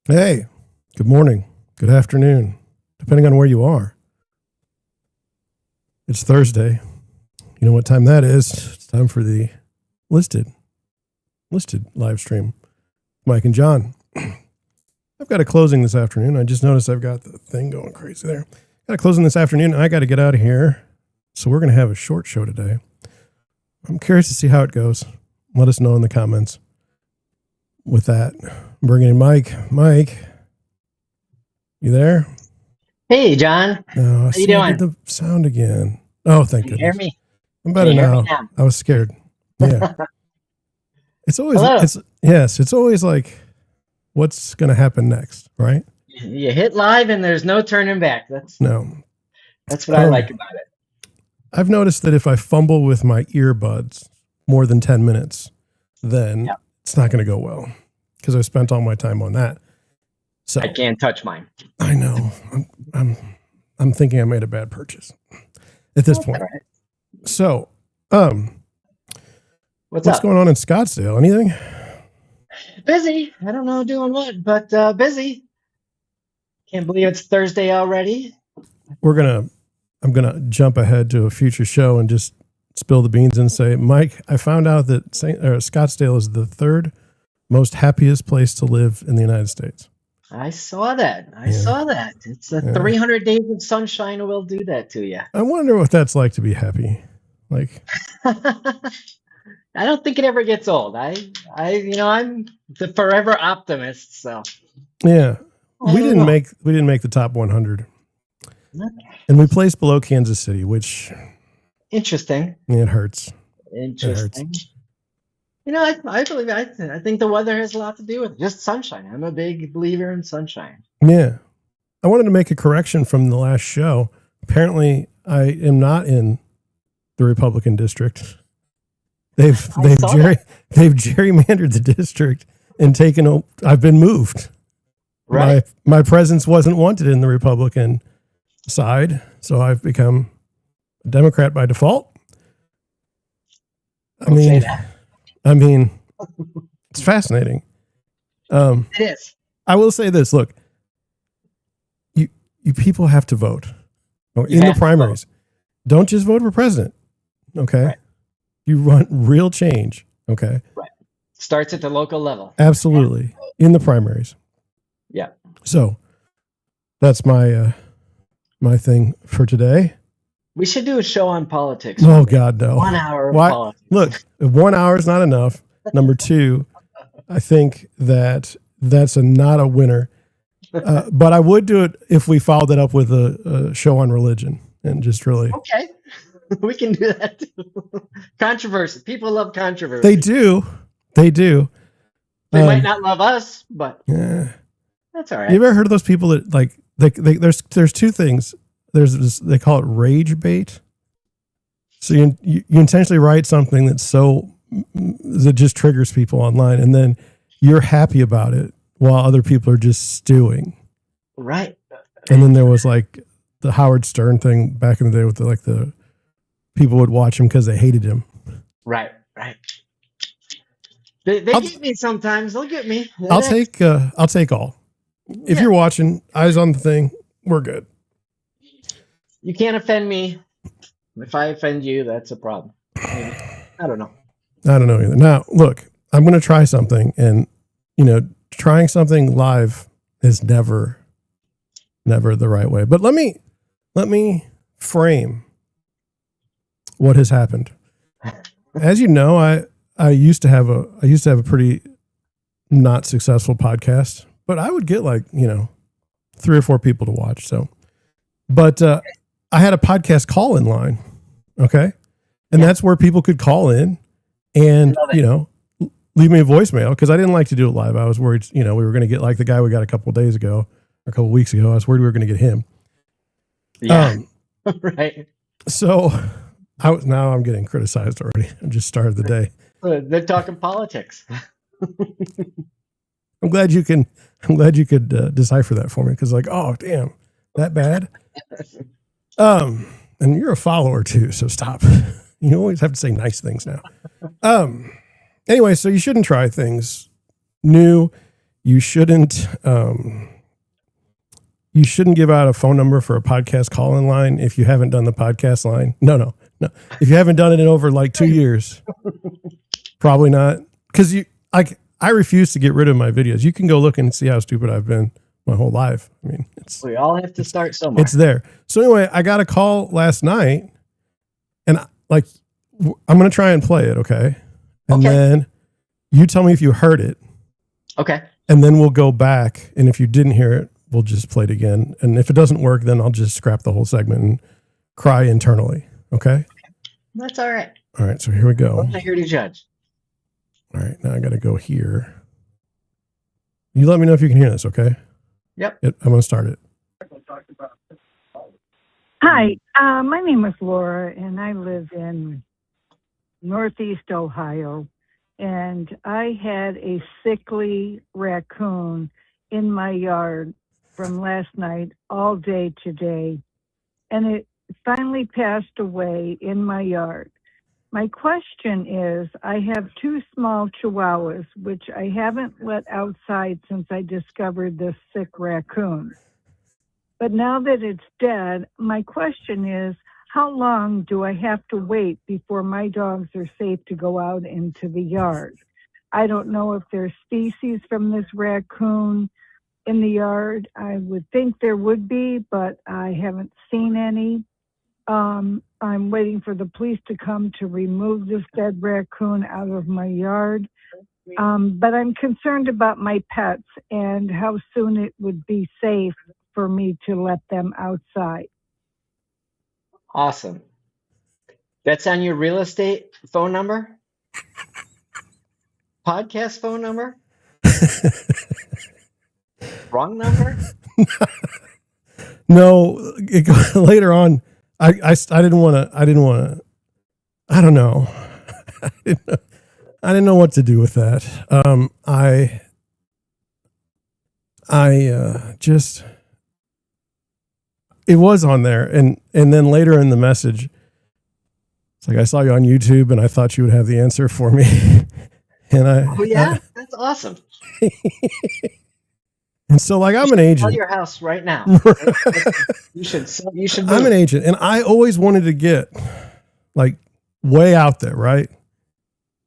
Hey, good morning, good afternoon, depending on where you are. It's Thursday. You know what time that is? It's time for the listed live stream. Mike and John. I've got a closing this afternoon. I just noticed I've got the thing going crazy there. Got a closing this afternoon, and I got to get out of here. So we're going to have a short show today. I'm curious to see how it goes. Let us know in the comments. With that, I'm bringing in Mike. Mike, you there? Hey, John. No, How you doing? I did the sound again. Oh, thank Can you hear goodness. me? I'm better Can you hear now. me now? I was scared. Yeah. It's always, Hello. it's always like, what's going to happen next, right? You hit live and there's no turning back. That's what I like about it. I've noticed that if I fumble with my earbuds more than 10 minutes, then it's not going to go well because I spent all my time on that. So I can't touch mine. I know. I'm thinking I made a bad purchase at this point. Right. So, what's going on in Scottsdale? Anything? Busy. I don't know doing what, but busy. Can't believe it's Thursday already. I'm gonna jump ahead to a future show and just spill the beans and say, Mike, I found out that Scottsdale is the third most happiest place to live in the United States. I saw that. I saw that. It's 300 days of sunshine will do that to you. I wonder what that's like to be happy. Like, I don't think it ever gets old. I'm the forever optimist. So yeah, we didn't make the top 100, and we placed below Kansas City, which interesting. It hurts. Interesting. It hurts. I think the weather has a lot to do with it. Just sunshine. I'm a big believer in sunshine. Yeah. I wanted to make a correction from the last show. Apparently, I am not in the Republican district. They've gerrymandered the district and I've been moved. Right. My presence wasn't wanted in the Republican side, so I've become a Democrat by default. I mean, it's fascinating. It is. I will say this: look, you people have to vote in the primaries. Don't just vote for president. Okay, right. You want real change. Okay, right. Starts at the local level. Absolutely, in the primaries. Yeah. So that's my my thing for today. We should do a show on politics. Oh God, no! 1 hour of politics. Look, 1 hour is not enough. Number two, I think that's not a winner. But I would do it if we followed it up with a show on religion and just really. Okay, we can do that too. Controversy. People love controversy. They do. They might not love us, but that's all right. You ever heard of those people that like there's two things. There's this, they call it rage bait. So you intentionally write something that just triggers people online, and then you're happy about it while other people are just stewing. Right. And then there was like the Howard Stern thing back in the day with the people would watch him because they hated him. Right. They get me sometimes. They'll get me. I'll take all. If you're watching, eyes on the thing, we're good. You can't offend me. If I offend you, that's a problem. Maybe. I don't know either. Now, look, I'm going to try something, and trying something live is never the right way. But let me frame what has happened. As you know, I used to have a pretty not successful podcast, but I would get 3 or 4 people to watch. So, but I had a podcast call-in line, okay? And that's where people could call in and, leave me a voicemail because I didn't like to do it live. I was worried, we were going to get like the guy we got a couple weeks ago. I was worried we were going to get him. Yeah, right. So now I'm getting criticized already. I just started the day. They're talking politics. I'm glad you could decipher that for me because oh, damn, that bad? And you're a follower too, so stop. You always have to say nice things now. Anyway, so you shouldn't try things new. you shouldn't give out a phone number for a podcast call-in line if you haven't done the podcast line. No. If you haven't done it in over like 2 years, probably not. Because I refuse to get rid of my videos. You can go look and see how stupid I've been my whole life. I mean, we all have to start somewhere. It's there. So anyway, I got a call last night, and I'm going to try and play it, okay? And then you tell me if you heard it. Okay. And then we'll go back, and if you didn't hear it, we'll just play it again. And if it doesn't work, then I'll just scrap the whole segment and cry internally, okay? That's all right. All right, so here we go. I'm not here to judge. All right, now I got to go here. You let me know if you can hear this, okay? Yep. I'm going to start it. Hi, my name is Laura, and I live in Northeast Ohio. And I had a sickly raccoon in my yard from last night all day today. And it finally passed away in my yard. My question is, I have 2 small chihuahuas, which I haven't let outside since I discovered this sick raccoon. But now that it's dead, my question is, how long do I have to wait before my dogs are safe to go out into the yard? I don't know if there's species from this raccoon in the yard. I would think there would be, but I haven't seen any. I'm waiting for the police to come to remove this dead raccoon out of my yard. But I'm concerned about my pets and how soon it would be safe for me to let them outside. Awesome. That's on your real estate phone number? Podcast phone number? Wrong number? No, later on, I didn't want to, I don't know. I didn't know what to do with that. Just, it was on there. And then later in the message, it's like, I saw you on YouTube and I thought you would have the answer for me. And that's awesome. And so, like, I'm an agent. Sell your house right now. You should. I'm an agent, and I always wanted to get, like, way out there, right?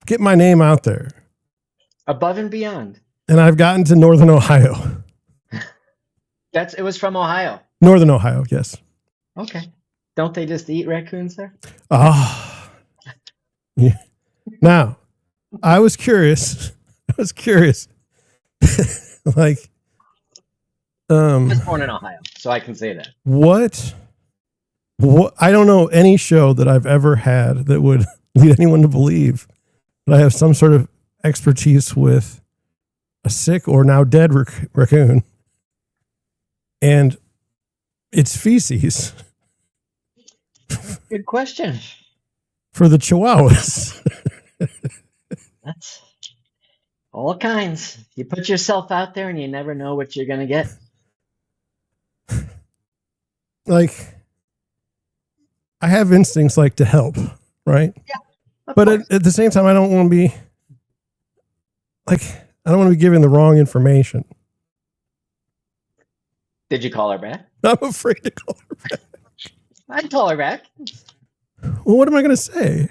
Get my name out there, above and beyond. And I've gotten to Northern Ohio. It was from Ohio. Northern Ohio, yes. Okay. Don't they just eat raccoons there? Yeah. Now, I was curious. Like, I was born in Ohio, so I can say that. What? I don't know any show that I've ever had that would lead anyone to believe that I have some sort of expertise with a sick or now dead raccoon. And it's feces. Good question. For the chihuahuas. That's all kinds. You put yourself out there and you never know what you're going to get. Like, I have instincts like to help, right? Yeah. But at the same time, I don't want to be like, I don't want to be giving the wrong information. Did you call her back? I'm afraid to call her back. I'd call her back. Well, what am I going to say?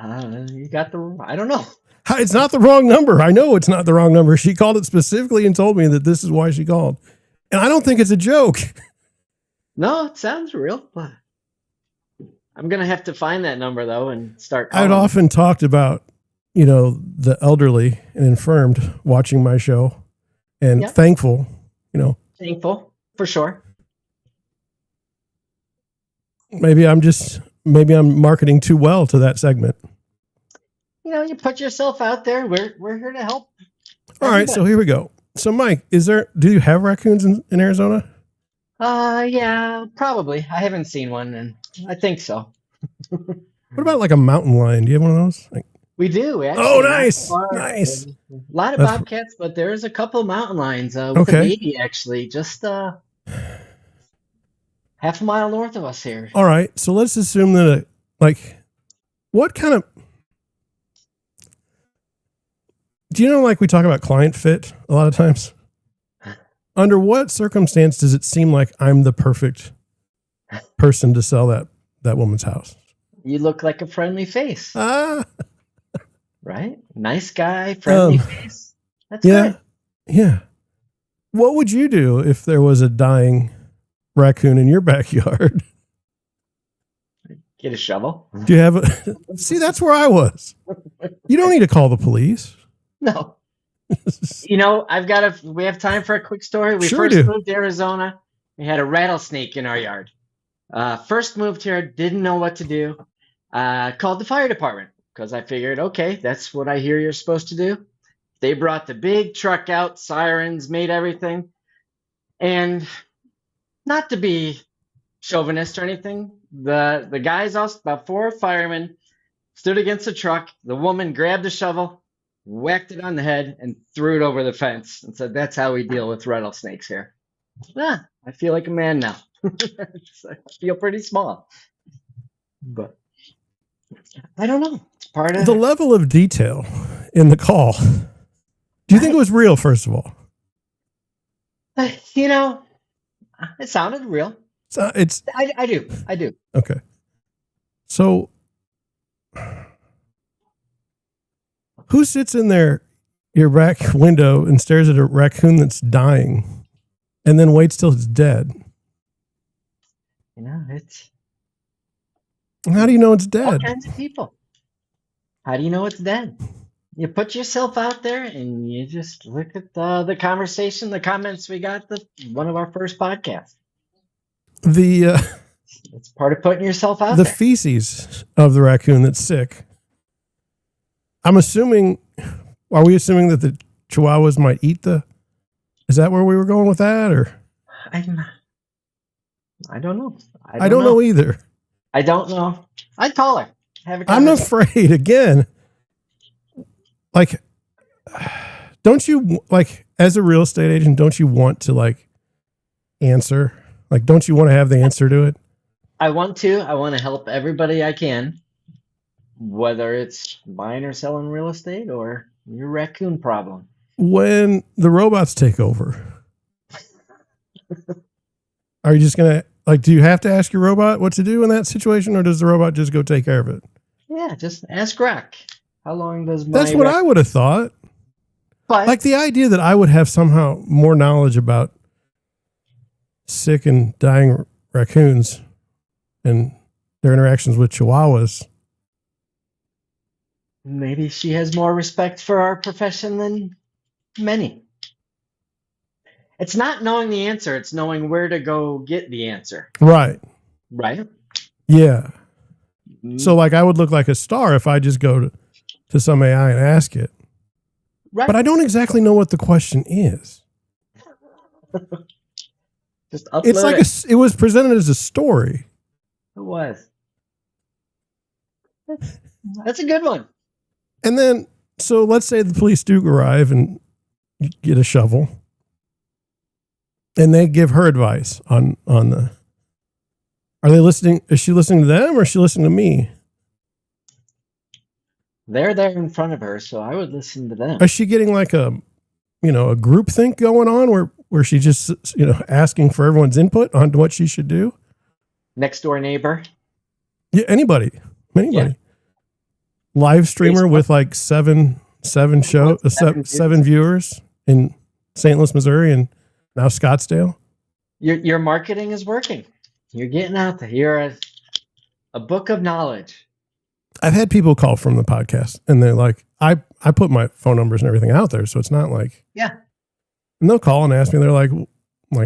You got I don't know. It's not the wrong number. I know it's not the wrong number. She called it specifically and told me that this is why she called. And I don't think it's a joke. No, it sounds real. I'm going to have to find that number, though, and start calling. I'd often talked about, the elderly and infirmed watching my show and thankful, Thankful, for sure. Maybe I'm marketing too well to that segment. You put yourself out there. We're here to help. All right, so here we go. So, Mike, do you have raccoons in Arizona? Yeah, probably. I haven't seen one, and I think so. What about like a mountain lion? Do you have one of those? We do. Actually. Oh, nice. Nice. A lot of bobcats, but there's a couple mountain lions with a baby, actually, just half a mile north of us here. All right, so let's assume that, what kind of... Do you know, like we talk about client fit a lot of times? Under what circumstance does it seem like I'm the perfect person to sell that woman's house? You look like a friendly face, Ah, right? Nice guy, friendly face. That's yeah, good. yeah. What would you do if there was a dying raccoon in your backyard? Get a shovel. Do you have a? See, that's where I was. You don't need to call the police. No. We have time for a quick story. We Sure first do. moved to Arizona. We had a rattlesnake in our yard. First moved here, didn't know what to do. Called the fire department because I figured, okay, that's what I hear you're supposed to do. They brought the big truck out, sirens, made everything. And not to be chauvinist or anything, the guys, about 4 firemen, stood against the truck. The woman grabbed the shovel, whacked it on the head, and threw it over the fence and said, "That's how we deal with rattlesnakes here." I feel like a man now. I feel pretty small. But I don't know. It's part of The level of detail in the call. Do you think it was real, first of all? It sounded real. It's I do. okay. So, who sits in your back window and stares at a raccoon that's dying and then waits till it's dead? It's How do you know it's all dead? kinds of people. How do you know it's dead? You put yourself out there and you just look at the conversation, the comments we got, one of our first podcasts. It's part of putting yourself out The there. feces of the raccoon that's sick. I'm assuming, are we assuming that the chihuahuas might eat is that where we were going with that? Or I don't know. I don't know either. I don't know. I'd call her. Have a I'm conversation. afraid again. Like, don't you, like, as a real estate agent, don't you want to, like, answer? Like, don't you want to have the answer to it? I want to help everybody I can, whether it's buying or selling real estate or your raccoon problem. When the robots take over, are you just going to, like, do you have to ask your robot what to do in that situation, or does the robot just go take care of it? Yeah, just ask Rock. How long does That's what I would have thought. But Like, the idea that I would have somehow more knowledge about sick and dying raccoons and their interactions with chihuahuas. maybe she has more respect for our profession than many. It's not knowing the answer, it's knowing where to go get the answer. Right. Right? Yeah. So, like, I would look like a star if I just go to some AI and ask it. Right. But I don't exactly know what the question is. Just upload It's like it. it was presented as a story. It was. That's a good one. And then, so let's say the police do arrive and get a shovel, and they give her advice on the. Are they listening? Is she listening to them, or is she listening to me? They're there in front of her, so I would listen to them. Is she getting like a group think going on where she just asking for everyone's input on what she should do? Next door neighbor. Yeah, anybody. Yeah. Live streamer Facebook. with like seven viewers in St. Louis, Missouri, and now Scottsdale. Your marketing is working. You're getting out there. You're a book of knowledge. I've had people call from the podcast, and they're like, I put my phone numbers and everything out there, so it's not like, Yeah. And they'll call and ask me, they're like,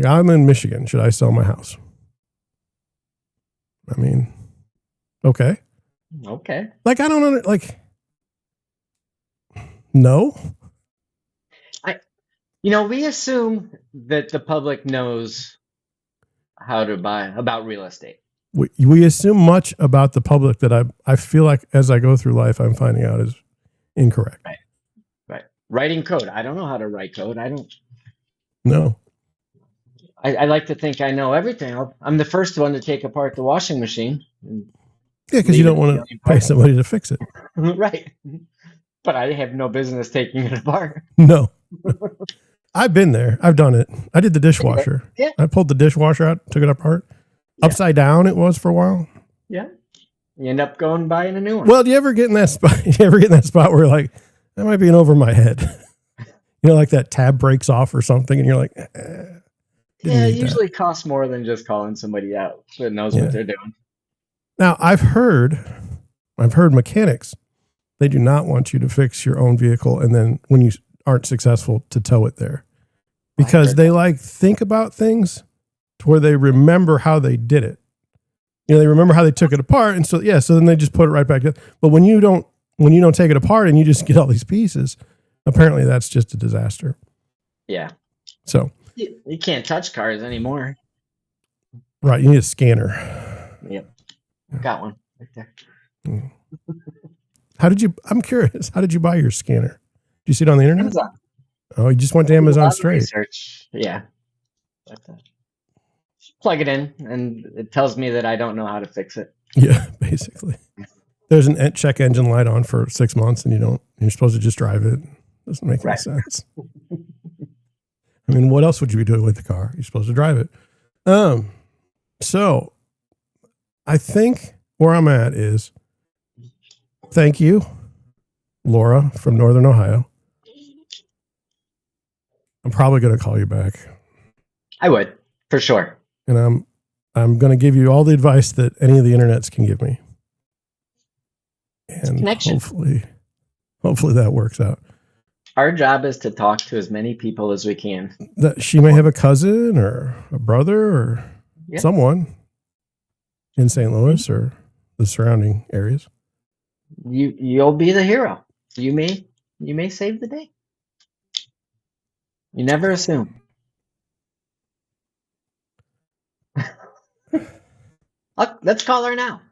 I'm in Michigan. Should I sell my house? I mean, okay. Okay. Like, I don't know, like, no. We assume that the public knows how to buy about real estate. We assume much about the public that I feel like as I go through life, I'm finding out is incorrect. Right. Writing code. I don't know how to write code. No. I like to think I know everything. I'm the first one to take apart the washing machine. Yeah, because you don't want to pay somebody to fix it. Right. But I have no business taking it apart. No. I've been there. I've done it. I did the dishwasher. Yeah. I pulled the dishwasher out, took it apart. Yeah. Upside down it was for a while. Yeah. You end up going buying a new one. Well, do you ever get in that spot? You ever get in that spot where you're like, that might be an over my head? Like that tab breaks off or something, and you're like, yeah, it usually costs more than just calling somebody out that knows what they're doing. Now, I've heard mechanics, they do not want you to fix your own vehicle and then when you aren't successful to tow it there, because they think about things to where they remember how they did it. They remember how they took it apart, and so then they just put it right back in. But when you don't take it apart and you just get all these pieces, apparently that's just a disaster. Yeah. So you can't touch cars anymore. Right, you need a scanner. Yep. Got one right there. I'm curious, how did you buy your scanner? Did you see it on the internet? Amazon. Oh, you just went to Amazon straight. Research. Yeah. Plug it in, and it tells me that I don't know how to fix it. Yeah, basically. There's an check engine light on for 6 months, and you're supposed to just drive it. Doesn't make any sense. I mean, what else would you be doing with the car? You're supposed to drive it. So I think where I'm at is, thank you, Laura from Northern Ohio. I'm probably going to call you back. I would, for sure. And I'm going to give you all the advice that any of the internets can give me. And hopefully that works out. Our job is to talk to as many people as we can. That she may have a cousin or a brother or someone in St. Louis or the surrounding areas. You'll be the hero. You may save the day. You never assume. Let's call her now.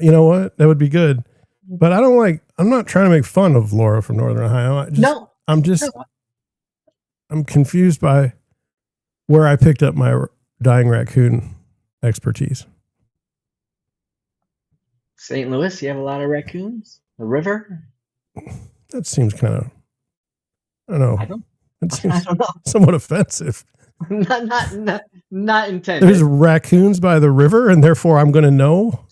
You know what? That would be good. But I'm not trying to make fun of Laura from Northern Ohio. I'm confused by where I picked up my dying raccoon expertise. St. Louis, you have a lot of raccoons? The river? That seems kind of, I don't know. It seems I don't know. somewhat offensive. Not intended. There's raccoons by the river, and therefore I'm going to know.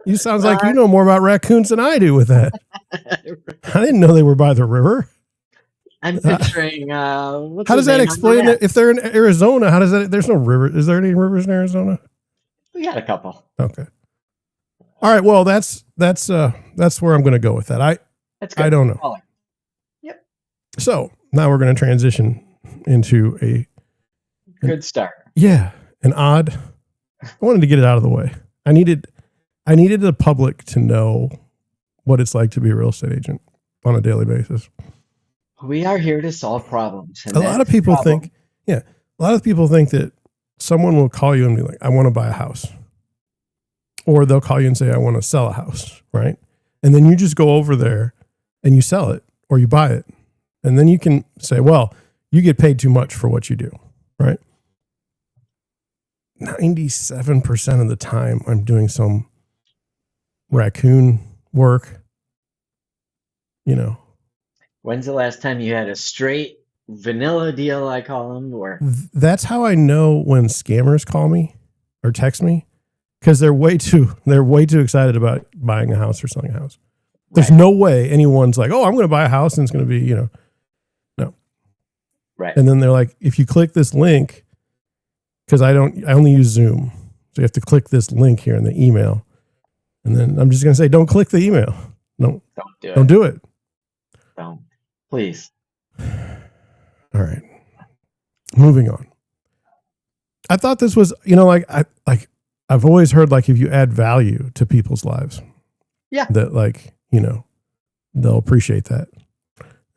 You sounds like you know more about raccoons than I do with that. I didn't know they were by the river. I'm picturing. How does that explain it? If they're in Arizona, how does that? There's no river. Is there any rivers in Arizona? We got a couple. Okay. All right. Well, that's where I'm going to go with that. I don't know. Caller. Yep. So now we're going to transition into a good start. Yeah, I wanted to get it out of the way. I needed the public to know what it's like to be a real estate agent on a daily basis. We are here to solve problems. A lot of people think that someone will call you and be like, I want to buy a house. Or they'll call you and say, I want to sell a house, right? And then you just go over there and you sell it or you buy it. And then you can say, well, you get paid too much for what you do, right? 97% of the time I'm doing some raccoon work, When's the last time you had a straight vanilla deal, I call them? Or that's how I know when scammers call me or text me, because they're way too excited about buying a house or selling a house. There's no way anyone's like, oh, I'm going to buy a house and it's going to be, no. Right. And then they're like, if you click this link, because I only use Zoom. So you have to click this link here in the email. And then I'm just going to say, don't click the email. No, don't do it. Don't. Please. All right. Moving on. I thought this was, I've always heard, like, if you add value to people's lives, that they'll appreciate that.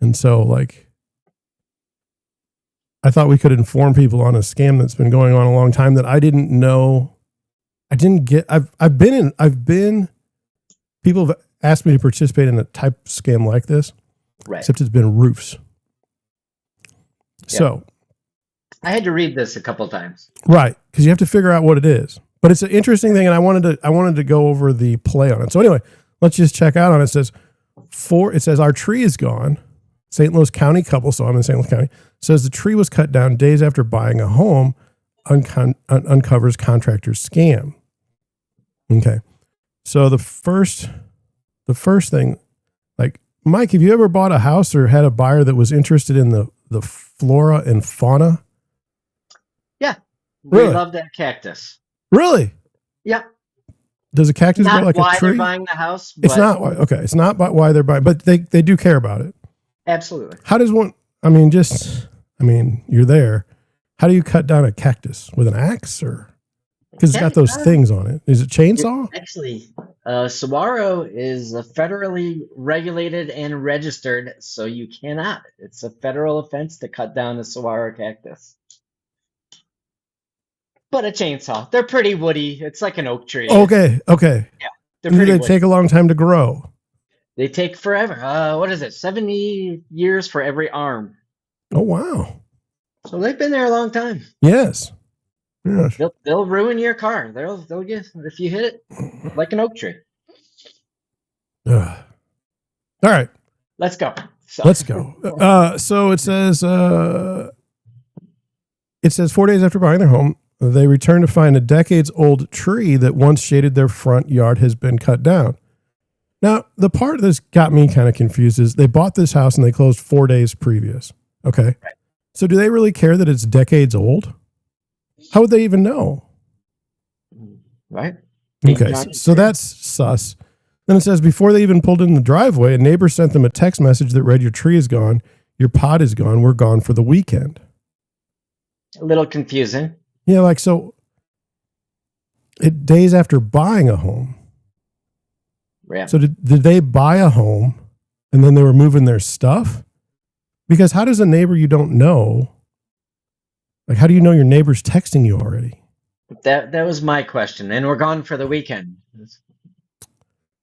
And so I thought we could inform people on a scam that's been going on a long time that I didn't know. People have asked me to participate in a type of scam like this, right? Except it's been roofs. Yep. So I had to read this a couple times. Right. Because you have to figure out what it is, but it's an interesting thing. And I wanted to go over the play on it. So anyway, let's just check out on it. It says it says our tree is gone. St. Louis County couple, so I'm in St. Louis County, says the tree was cut down days after buying a home, uncovers contractor's scam. Okay. So the first thing, like, Mike, have you ever bought a house or had a buyer that was interested in the flora and fauna? Yeah. We Really? love that cactus. Really? Yeah. Does a cactus Not grow like why a tree? they're buying the house, but It's not why. Okay. It's not why they're buying, but they do care about it. absolutely. How does one, you're there. How do you cut down a cactus? With an axe or? Because it's got those things on it. Is it chainsaw? Actually, saguaro is federally regulated and registered, so you cannot. It's a federal offense to cut down a saguaro cactus. But a chainsaw. They're pretty woody. It's like an oak tree. Okay. They're Do pretty they woody. take a long time to grow? They take forever. What is it? 70 years for every arm. Oh, wow. So they've been there a long time. Yes. Yes. They'll ruin your car. They'll get if you hit it like an oak tree. All right. Let's go. So, Let's go. So it says 4 days after buying their home, they return to find a decades-old tree that once shaded their front yard has been cut down. Now, the part that's got me kind of confused is they bought this house and they closed 4 days previous. Okay. So do they really care that it's decades old? How would they even know? right? Okay. So that's sus. Then it says before they even pulled in the driveway, a neighbor sent them a text message that read, "Your tree is gone. Your pot is gone. We're gone for the weekend." A little confusing. Yeah. Like, so days after buying a home. Yeah. So did they buy a home and then they were moving their stuff? Because how does a neighbor you don't know, like, how do you know your neighbor's texting you already? That was my question. And we're gone for the weekend.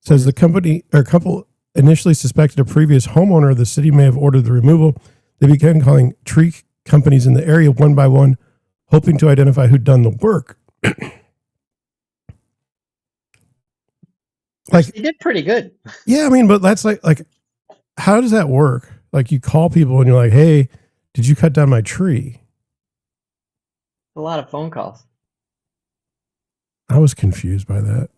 Says the company or couple initially suspected a previous homeowner of the city may have ordered the removal. They began calling tree companies in the area one by one, hoping to identify who'd done the work. Like, they did pretty good. yeah, I mean, but that's like, how does that work? Like, you call people and you're like, "Hey, did you cut down my tree?" A lot of phone calls. I was confused by that.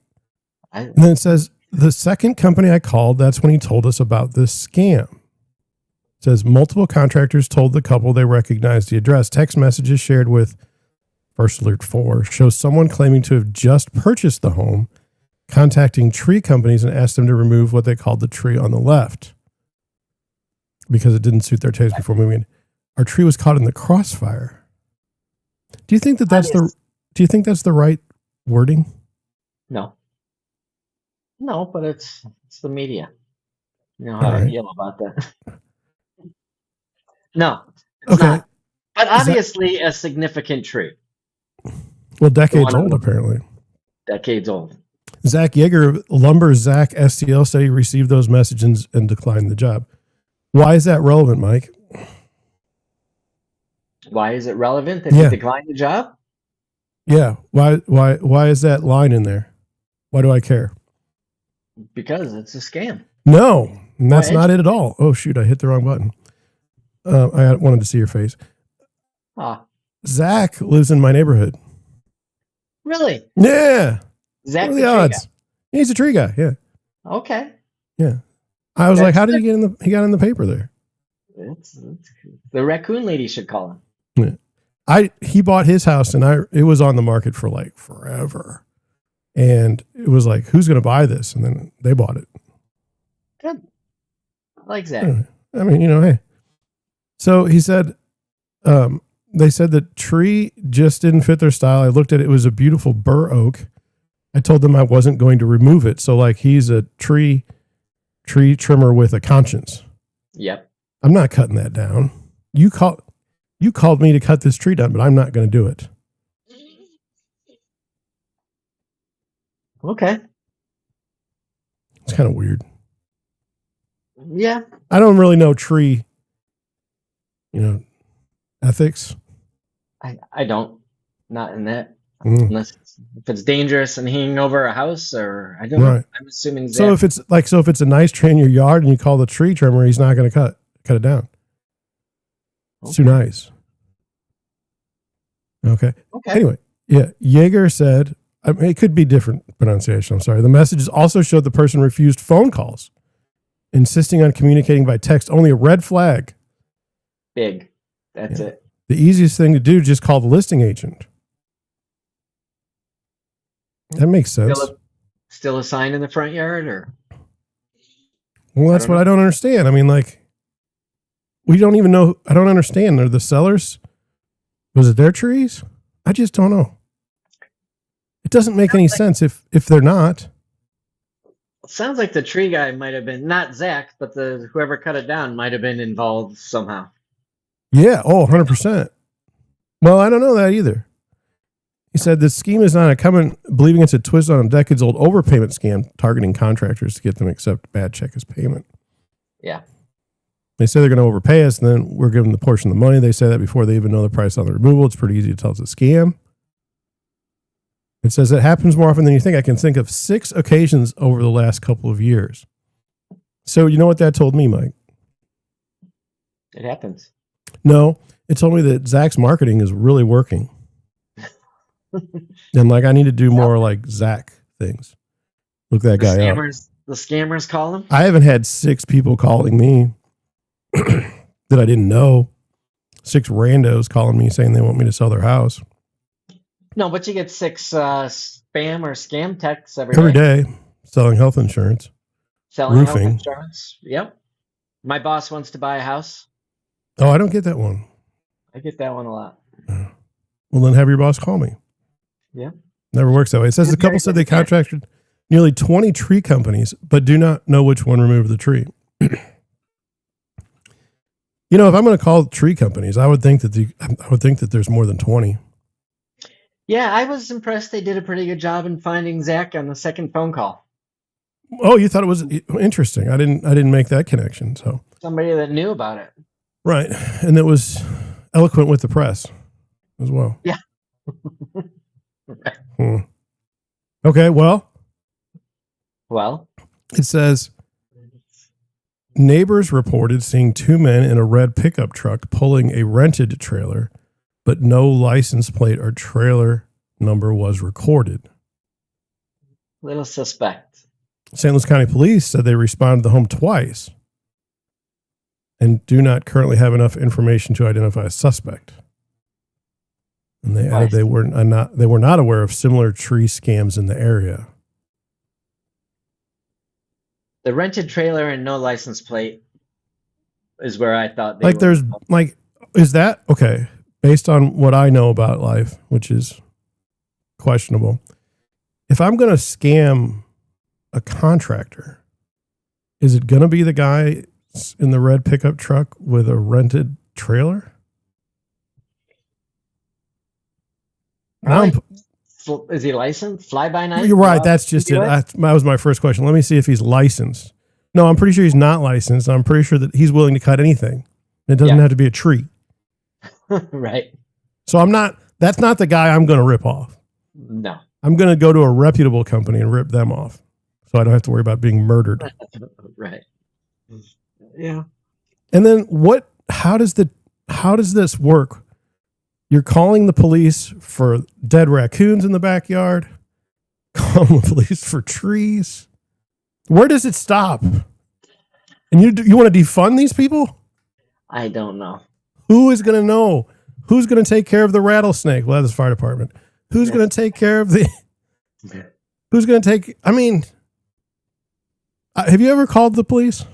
I, And then it says, the second company I called, that's when he told us about this scam. It says multiple contractors told the couple they recognized the address. Text messages shared with First Alert 4 shows someone claiming to have just purchased the home, contacting tree companies and asked them to remove what they called the tree on the left because it didn't suit their taste before moving in. Our tree was caught in the crossfire. Do you think that's the right wording? No, but it's the media. You know how I feel about that. No, it's not. But obviously a significant tree. Well, decades old, apparently. Decades old. Zach Yeager, Lumber Zach STL, said he received those messages and declined the job. Why is that relevant, Mike? Why is it relevant that he declined the job? Yeah. Why is that line in there? Why do I care? Because it's a scam. No, that's not it at all. Oh, shoot. I hit the wrong button. I wanted to see your face. Zach lives in my neighborhood. Really? Yeah. Zach, what are the odds? He's a tree guy. Yeah. Okay. Yeah. I was like, how did he get he got in the paper there? It's the raccoon lady should call him. Yeah. He bought his house and it was on the market for like forever. And it was like, who's going to buy this? And then they bought it. Good. I like Zach. I mean, hey. So he said, they said the tree just didn't fit their style. I looked at it. It was a beautiful bur oak. I told them I wasn't going to remove it. So like, he's a tree trimmer with a conscience. Yep. I'm not cutting that down. You called me to cut this tree down, but I'm not going to do it. Okay. It's kind of weird. Yeah. I don't really know tree, ethics. I don't. Not in that Unless if it's dangerous and hanging over a house, or I don't know. I'm assuming. So if it's a nice tree in your yard and you call the tree trimmer, he's not going to cut it down. It's too nice. Okay. Anyway, yeah. Yeager said, it could be different pronunciation. I'm sorry. The messages also showed the person refused phone calls, insisting on communicating by text. Only a red flag. Big. That's it. The easiest thing to do, just call the listing agent. That makes sense. Still a sign in the front yard, or? Well, that's what I don't understand. I mean, like, we don't even know. I don't understand. Are the sellers? Was it their trees? I just don't know. It doesn't make any sense if they're not. It sounds like the tree guy might have been, not Zach, but whoever cut it down might have been involved somehow. Yeah. Oh, 100%. Well, I don't know that either. He said the scheme is not believing it's a twist on a decades-old overpayment scam targeting contractors to get them to accept bad check as payment. Yeah. They say they're going to overpay us, and then we're giving the portion of the money. They say that before they even know the price on the removal. It's pretty easy to tell it's a scam. It says it happens more often than you think. I can think of 6 occasions over the last couple of years. So you know what that told me, Mike? It happens. No, it told me that Zach's marketing is really working. And like, I need to do more like Zach things. Look that guy up. The scammers call him? I haven't had 6 people calling me that I didn't know. 6 randos calling me saying they want me to sell their house. No, but you get 6 spam or scam texts every day. Selling health insurance. Selling roofing. Health insurance. Yep. My boss wants to buy a house. Oh, I don't get that one. I get that one a lot. Well, then have your boss call me. Yeah. Never works that way. It says the couple said they contracted nearly 20 tree companies, but do not know which one removed the tree. You know, if I'm going to call tree companies, I would think that there's more than 20. Yeah, I was impressed. They did a pretty good job in finding Zach on the second phone call. Oh, you thought it was interesting. I didn't make that connection. So somebody that knew about it. Right. And it was eloquent with the press as well. Yeah. Right. Okay, well, it says neighbors reported seeing 2 men in a red pickup truck pulling a rented trailer, but no license plate or trailer number was recorded. Little suspect. St. Louis County Police said they responded to the home twice and do not currently have enough information to identify a suspect. And they added they were not aware of similar tree scams in the area. The rented trailer and no license plate is where I thought they like there's like, is that okay? Based on what I know about life, which is questionable, if I'm going to scam a contractor, is it going to be the guy in the red pickup truck with a rented trailer? Is he licensed? Fly by night? You're right. That's just it. That was my first question. Let me see if he's licensed. No, I'm pretty sure he's not licensed. I'm pretty sure that he's willing to cut anything. It doesn't have to be a tree. Right. So that's not the guy I'm going to rip off. No. I'm going to go to a reputable company and rip them off. So I don't have to worry about being murdered. Right. Yeah. And then how does this work? You're calling the police for dead raccoons in the backyard, calling the police for trees. Where does it stop? And you want to defund these people? I don't know. Who is going to know? Who's going to take care of the rattlesnake? Well, that's the fire department. Who's going to take care of who's going to take, have you ever called the police?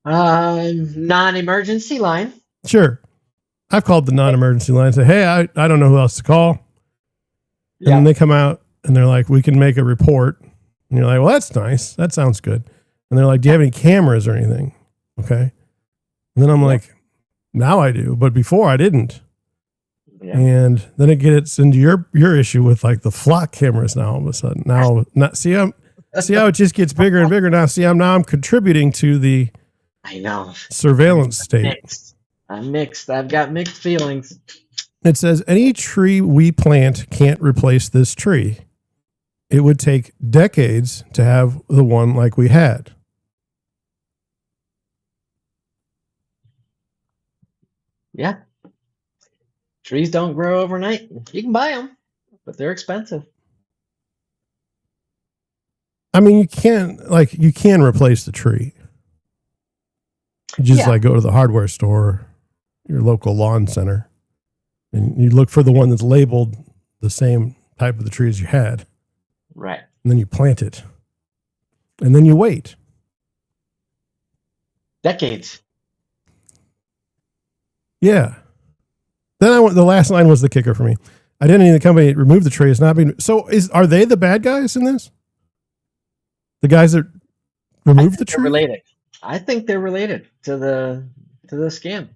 Non-emergency line. Sure. I've called the non-emergency line and say, hey, I don't know who else to call. And then they come out and they're like, we can make a report. And you're like, well, that's nice. That sounds good. And they're like, do you have any cameras or anything? Okay. And then I'm like, now I do. But before I didn't. Yeah. And then it gets into your issue with like the flock cameras now all of a sudden. See how it just gets bigger and bigger now. I'm contributing to the I know surveillance state. I'm mixed. I've got mixed feelings. It says any tree we plant can't replace this tree. It would take decades to have the one like we had. Yeah. Trees don't grow overnight. You can buy them, but they're expensive. I mean, you can replace the tree. You just like go to the hardware store, your local lawn center, and you look for the one that's labeled the same type of the tree as you had. Right. And then you plant it. And then you wait. Decades. Yeah. Then the last line was the kicker for me. Identity of the company that removed the tree is not being. So are they the bad guys in this? The guys that removed the tree? Related. I think they're related to the scam.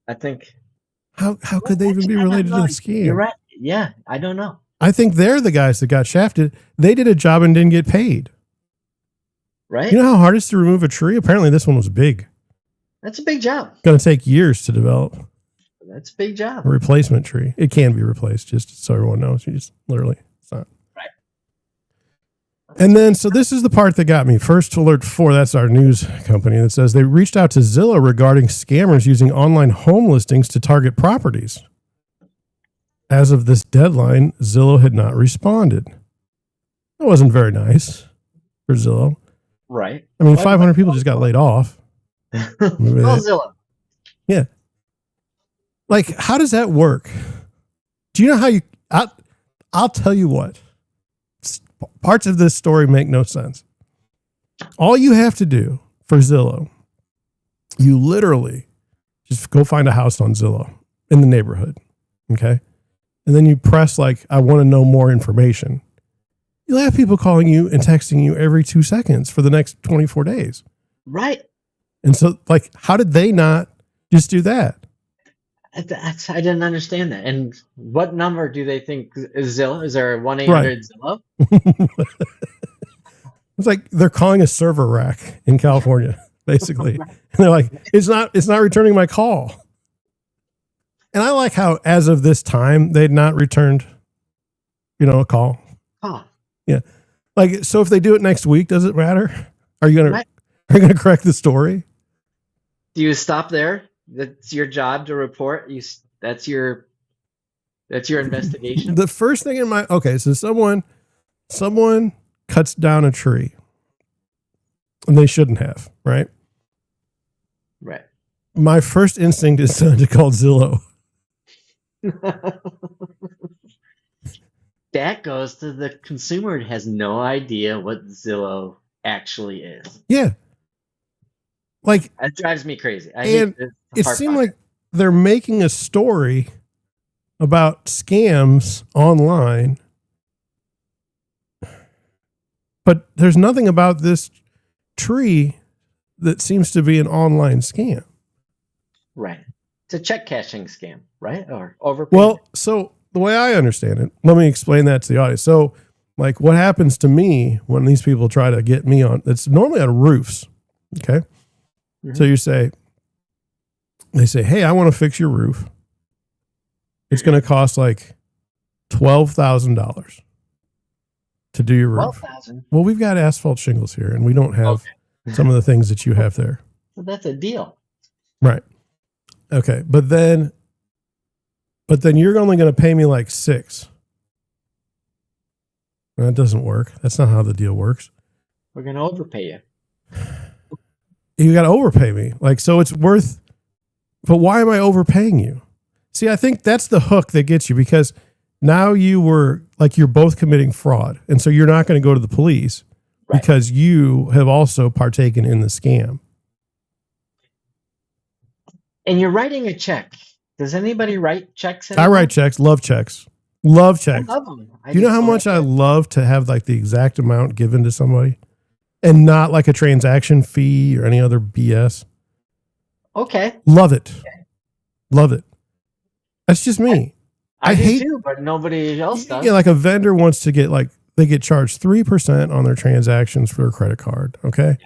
I think. How could they even be related to the scam? You're right. Yeah, I don't know. I think they're the guys that got shafted. They did a job and didn't get paid. Right? You know how hard it is to remove a tree? Apparently this one was big. That's a big job. Going to take years to develop. That's a big job. A replacement tree. It can be replaced, just so everyone knows. You just literally, it's not. Right. And then, so this is the part that got me. First Alert 4, that's our news company, that says they reached out to Zillow regarding scammers using online home listings to target properties. As of this deadline, Zillow had not responded. That wasn't very nice for Zillow. Right. I mean, 500 people just got laid off. Zillow. Yeah. Like, how does that work? Do you know how I'll tell you what. Parts of this story make no sense. All you have to do for Zillow, you literally just go find a house on Zillow in the neighborhood. Okay. And then you press like, I want to know more information. You'll have people calling you and texting you every 2 seconds for the next 24 days. Right. And so, like, how did they not just do that? I didn't understand that. And what number do they think is Zillow? Is there a 1-800 Zillow? It's like they're calling a server rack in California, basically. And they're like, it's not returning my call. And I like how, as of this time, they'd not returned, a call. Huh. Yeah. Like, so if they do it next week, does it matter? Are you gonna correct the story? Do you stop there? That's your job to report. That's your investigation. The first thing so someone cuts down a tree, and they shouldn't have, right? Right. My first instinct is to call Zillow. That goes to the consumer who has no idea what Zillow actually is. Yeah. Like, that drives me crazy. It seemed like they're making a story about scams online, but there's nothing about this tree that seems to be an online scam. Right. It's a check cashing scam, right? Or overpayment. Well, so the way I understand it, let me explain that to the audience. So, like, what happens to me when these people try to get me on, it's normally on roofs. Okay. Mm-hmm. So they say, hey, I want to fix your roof. It's going to cost like $12,000 to do your roof. $12,000? Well, we've got asphalt shingles here and we don't have some of the things that you have there. Well, that's a deal. Right. Okay. But then you're only going to pay me like $6,000. That doesn't work. That's not how the deal works. We're going to overpay you. You got to overpay me. Like, so it's worth, but why am I overpaying you? See, I think that's the hook that gets you, because now you're both committing fraud. And so you're not going to go to the police because you have also partaken in the scam. And you're writing a check. Does anybody write checks anymore? I write checks, love checks. Love checks. I love them. Do you know how much I love to have like the exact amount given to somebody? And not like a transaction fee or any other BS. Okay. Love it. Okay. Love it. That's just me. I hate too, but nobody else does. Yeah, like a vendor wants to get they get charged 3% on their transactions for their credit card. Okay.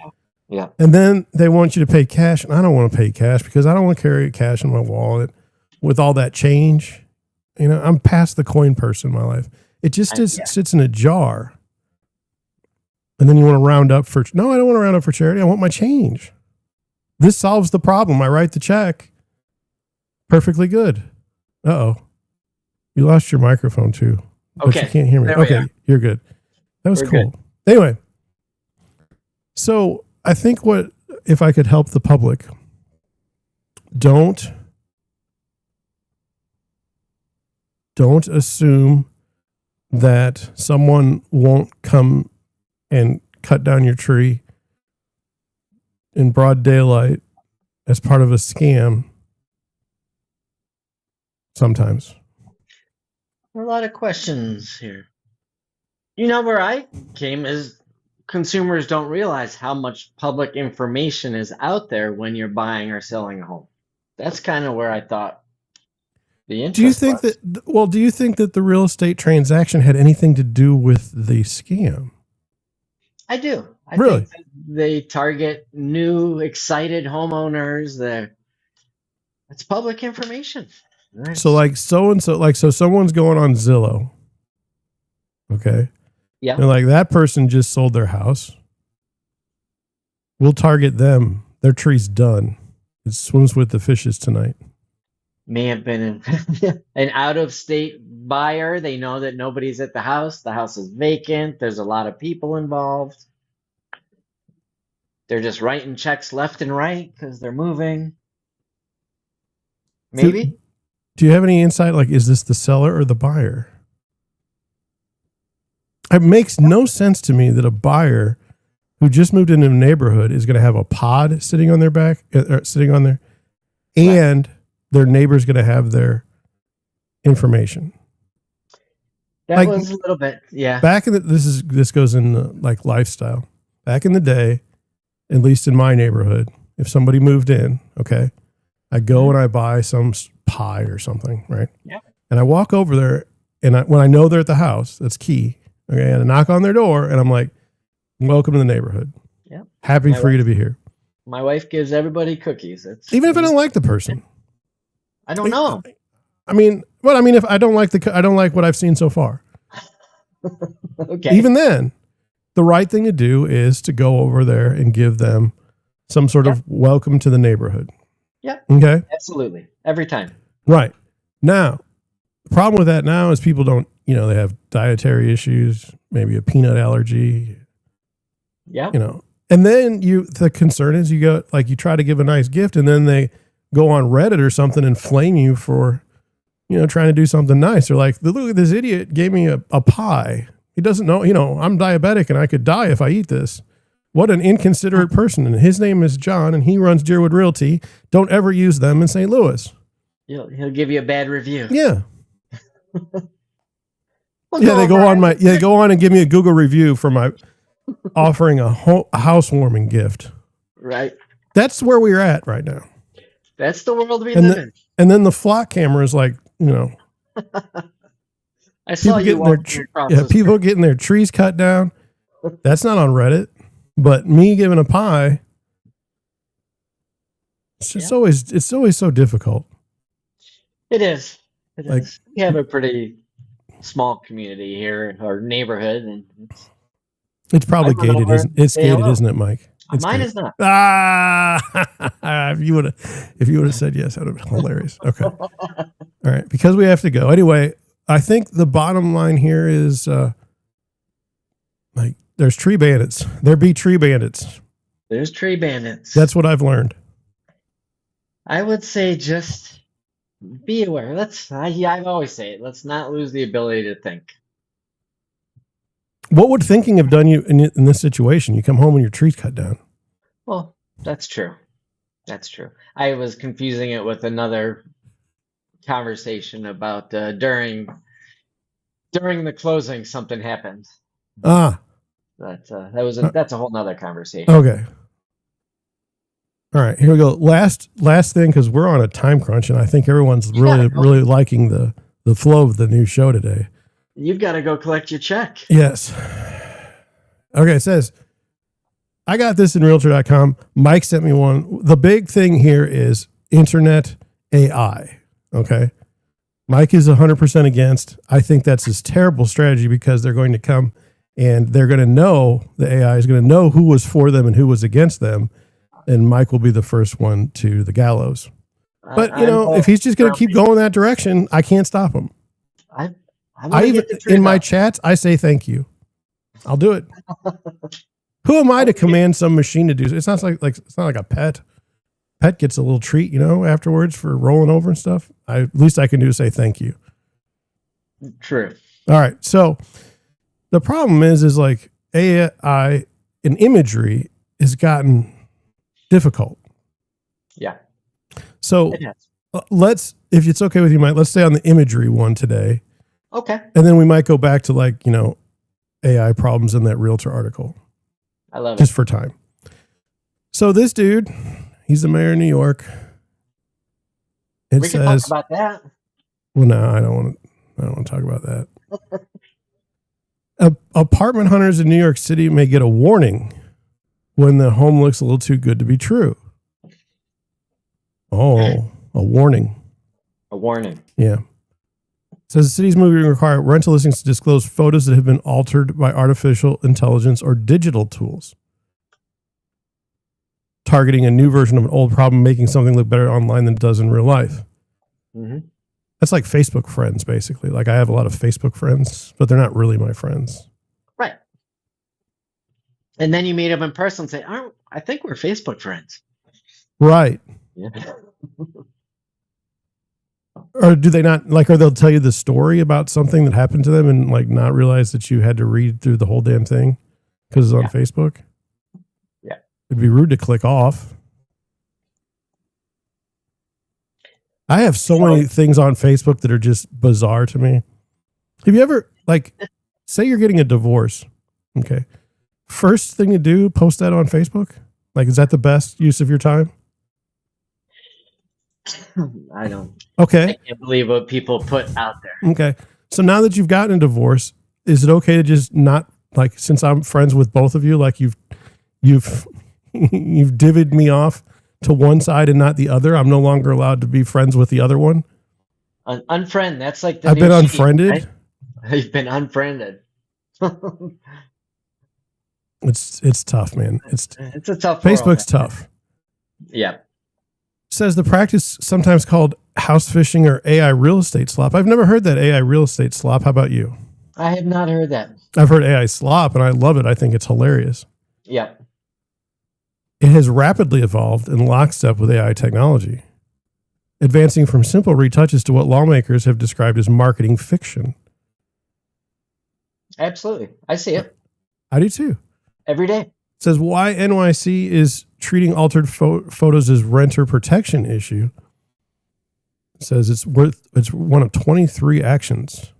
Yeah. And then they want you to pay cash. And I don't want to pay cash because I don't want to carry cash in my wallet. with all that change. You know, I'm past the coin person in my life. It just sits in a jar. And then you want to round up for, no, I don't want to round up for charity. I want my change. This solves the problem. I write the check. Perfectly good. Uh-oh. You lost your microphone too. But Okay. you can't hear me. Okay, you're good. That was cool. Good. Anyway, so I think if I could help the public, don't assume that someone won't come and cut down your tree in broad daylight as part of a scam sometimes. A lot of questions here. You know, where I came is consumers don't realize how much public information is out there when you're buying or selling a home. That's kind of where I thought the interest do you think was. do you think that the real estate transaction had anything to do with the scam? I do. I really? think that they target new, excited homeowners. It's public information. Right. So like so-and-so, like, so someone's going on Zillow. Okay. Yeah. And like that person just sold their house. We'll target them. Their tree's done. It swims with the fishes tonight. May have been an out-of-state buyer. They know that nobody's at the house. The house is vacant. There's a lot of people involved. They're just writing checks left and right because they're moving. Maybe. Do you have any insight? Like, is this the seller or the buyer? It makes no sense to me that a buyer who just moved into a neighborhood is going to have a pod sitting on their back, sitting on there, and their neighbor's going to have their information. That was a little bit, yeah. Back in this goes in like lifestyle. Back in the day, at least in my neighborhood, if somebody moved in, okay, I go and I buy some pie or something, right? Yeah. And I walk over there, and when I know they're at the house, that's key. Okay, and I knock on their door, and I'm like, "Welcome to the neighborhood. Yeah, happy for you to be here." My wife gives everybody cookies. Even if I don't like the person, I don't know. I mean, if I don't like what I've seen so far. Okay. Even then, the right thing to do is to go over there and give them some sort of welcome to the neighborhood. Yep. Okay. Absolutely. Every time. Right. Now, the problem with that now is people don't, they have dietary issues, maybe a peanut allergy. Yeah. And then the concern is you try to give a nice gift, and then they go on Reddit or something and flame you for, trying to do something nice. They're like, look, this idiot gave me a pie. He doesn't know, I'm diabetic and I could die if I eat this. What an inconsiderate person. And his name is John, and he runs Deerwood Realty. Don't ever use them in St. Louis. He'll give you a bad review. Yeah. Well, they go on and give me a Google review for my offering a housewarming gift. Right. That's where we're at right now. That's the world we live in. And then the flock camera is like, I saw you walking across people getting their trees cut down. That's not on Reddit, but me giving a pie. It's always so difficult. It is. We have a pretty small community here, or neighborhood, and it's probably gated, isn't it, Mike? Mine is not. If you would have said yes, that would have been hilarious. Okay. All right. Because we have to go. Anyway, I think the bottom line here is there's tree bandits. There be tree bandits. There's tree bandits. That's what I've learned. I would say just be aware. I always say it. Let's not lose the ability to think. What would thinking have done you in this situation? You come home and your tree's cut down. Well, that's true. That's true. I was confusing it with another conversation about during the closing, something happened. That's a whole nother conversation. Okay. All right, here we go. Last thing, because we're on a time crunch, and I think everyone's really liking the flow of the new show today. You've got to go collect your check. Yes. Okay, it says, I got this in Realtor.com. Mike sent me one. The big thing here is internet AI. Okay. Mike is 100% against. I think that's a terrible strategy because they're going to come and they're going to know, the AI is going to know who was for them and who was against them. And Mike will be the first one to the gallows. But, if he's just going to keep going that direction, I can't stop him. I even, in my chats, I say thank you. I'll do it. Who am I to command some machine to do so? It's not it's not like a pet. Pet gets a little treat, afterwards for rolling over and stuff. At least I can do is say thank you. True. All right. So the problem is like AI in imagery has gotten difficult. Yeah. So if it's okay with you, Mike, let's stay on the imagery one today. Okay. And then we might go back to AI problems in that realtor article. I love just for time. So this dude, he's the mayor of New York. We can talk about that. Well, no, I don't want to talk about that. Apartment hunters in New York City may get a warning when the home looks a little too good to be true. Oh, a warning. A warning. Yeah. Says the city's moving to require rental listings to disclose photos that have been altered by artificial intelligence or digital tools. Targeting a new version of an old problem, making something look better online than it does in real life. Mm-hmm. That's like Facebook friends, basically. Like I have a lot of Facebook friends, but they're not really my friends. Right. And then you meet them in person and say, I think we're Facebook friends. Right. Yeah. Or do they not or they'll tell you the story about something that happened to them and not realize that you had to read through the whole damn thing because it's on Facebook? Yeah. It'd be rude to click off. I have so many things on Facebook that are just bizarre to me. Have you ever say you're getting a divorce? Okay. First thing to do, post that on Facebook? Is that the best use of your time? I don't. Okay. I can't believe what people put out there. Okay. So now that you've gotten a divorce, is it okay to just not since I'm friends with both of you, you've divvied me off to one side and not the other? I'm no longer allowed to be friends with the other one. Unfriend. That's like I've been unfriended. Right? You've been unfriended. It's tough, man. It's a tough. Facebook's tough. Yeah. Says the practice sometimes called house fishing or AI real estate slop. I've never heard that AI real estate slop. How about you? I have not heard that. I've heard AI slop and I love it. I think it's hilarious. Yeah. It has rapidly evolved in lockstep with AI technology, advancing from simple retouches to what lawmakers have described as marketing fiction. Absolutely. I see it. I do too. Every day. It says why NYC is treating altered photos as renter protection issue. It says it's one of 23 actions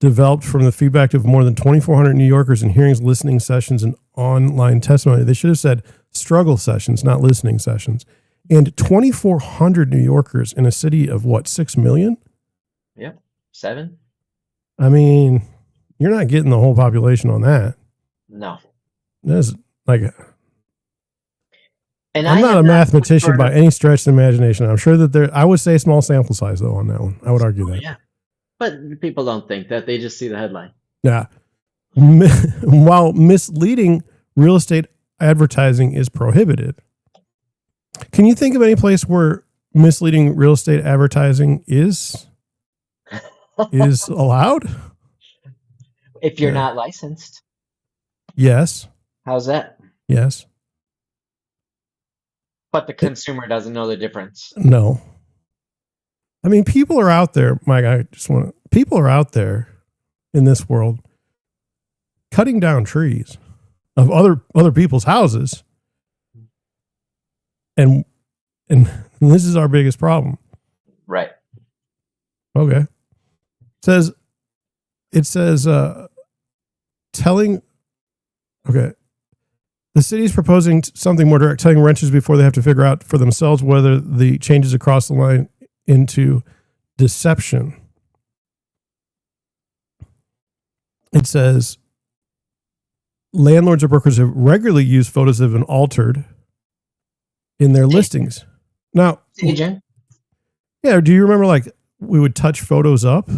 developed from the feedback of more than 2,400 New Yorkers in hearings, listening sessions, and online testimony. They should have said struggle sessions, not listening sessions. And 2,400 New Yorkers in a city of 6 million? Yeah, 7. I mean, you're not getting the whole population on that. No. That's and I'm not a mathematician by any stretch of the imagination. I'm sure that I would say small sample size though on that one. I would argue that. Yeah. But people don't think that. They just see the headline. Yeah. While misleading real estate advertising is prohibited. Can you think of any place where misleading real estate advertising is allowed? If you're not licensed. Yes. How's that? Yes. But the consumer doesn't know the difference. No. I mean, people are out there, Mike, people are out there in this world cutting down trees of other people's houses. And this is our biggest problem. Right. Okay. It says telling, okay. The city is proposing something more direct, telling renters before they have to figure out for themselves whether the changes across the line into deception. It says landlords or brokers have regularly used photos that have been altered in their listings. Now, agent. Yeah. Do you remember like we would touch photos up?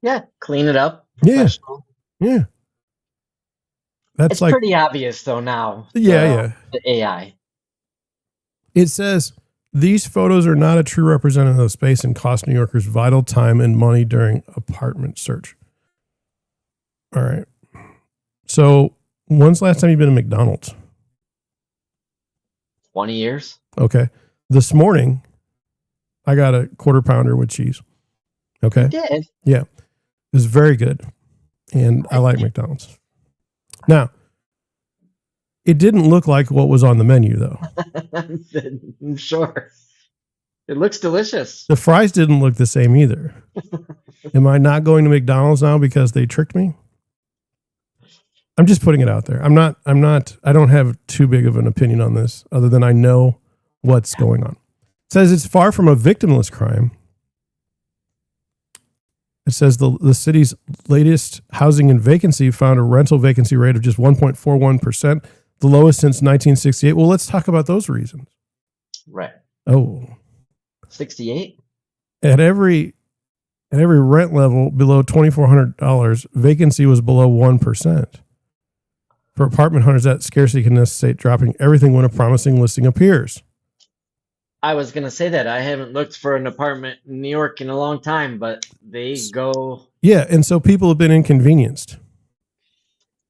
Yeah, clean it up. Yeah. Professional. Yeah. That's It's like, pretty obvious though now. yeah. The AI. It says these photos are not a true representative of space and cost New Yorkers vital time and money during apartment search. All right. So when's the last time you've been to McDonald's? 20 years. Okay. This morning, I got a quarter pounder with cheese. Okay. You did. Yeah. It was very good. And I like McDonald's. Now, it didn't look like what was on the menu, though. I'm sure. It looks delicious. The fries didn't look the same either. Am I not going to McDonald's now because they tricked me? I'm just putting it out there. I don't have too big of an opinion on this other than I know what's going on. It says it's far from a victimless crime. It says the city's latest housing and vacancy found a rental vacancy rate of just 1.41%, the lowest since 1968. Well, let's talk about those reasons. Right. Oh, 68? at every rent level below $2,400, vacancy was below 1%. For apartment hunters, that scarcity can necessitate dropping everything when a promising listing appears. I was going to say that. I haven't looked for an apartment in New York in a long time, but they go. Yeah, and so people have been inconvenienced.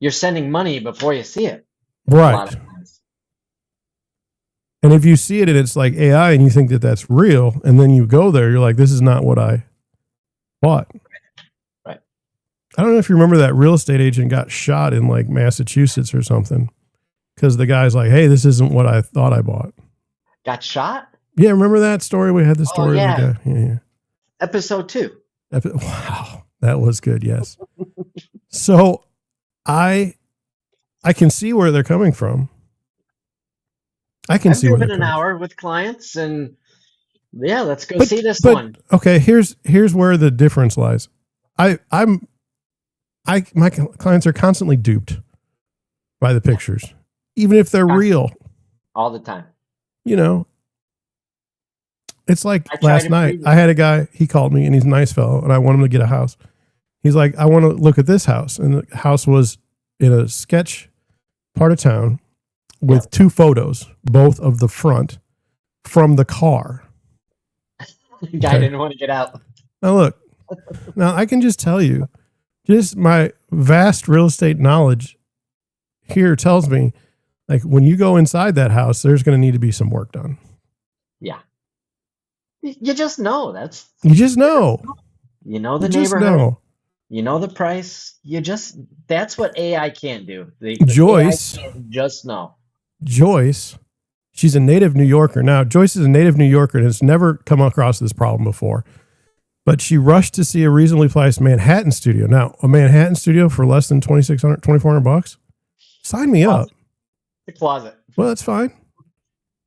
You're sending money before you see it. A Right. lot of times. And if you see it and it's like AI and you think that that's real, and then you go there, you're like, this is not what I bought. Right. I don't know if you remember that real estate agent got shot in like Massachusetts or something because the guy's like, hey, this isn't what I thought I bought. Got shot? Yeah, remember that story? We had the story yeah. of the guy. Yeah. Episode 2. Wow, that was good. Yes. So I can see where they're coming from. I've driven an hour with clients, and yeah, let's go see this one. Okay, here's where the difference lies. My clients are constantly duped by the pictures, even if they're real. All the time. You know, it's like last night. I had a guy. He called me, and he's a nice fellow, and I want him to get a house. He's like, I want to look at this house, and the house was in a sketch part of town with two photos, both of the front from the car. The guy didn't want to get out. Now look, now I can just tell you, just my vast real estate knowledge here tells me, like when you go inside that house, there's going to need to be some work done. Yeah. You just know. You just know. You know the You just neighborhood. know. You know the price. That's what AI can't do. Joyce. AI can't just know. Joyce, she's a native New Yorker. Now, Joyce is a native New Yorker and has never come across this problem before. But she rushed to see a reasonably priced Manhattan studio. Now, a Manhattan studio for less than $2,400 sign me up. The closet. Well, that's fine.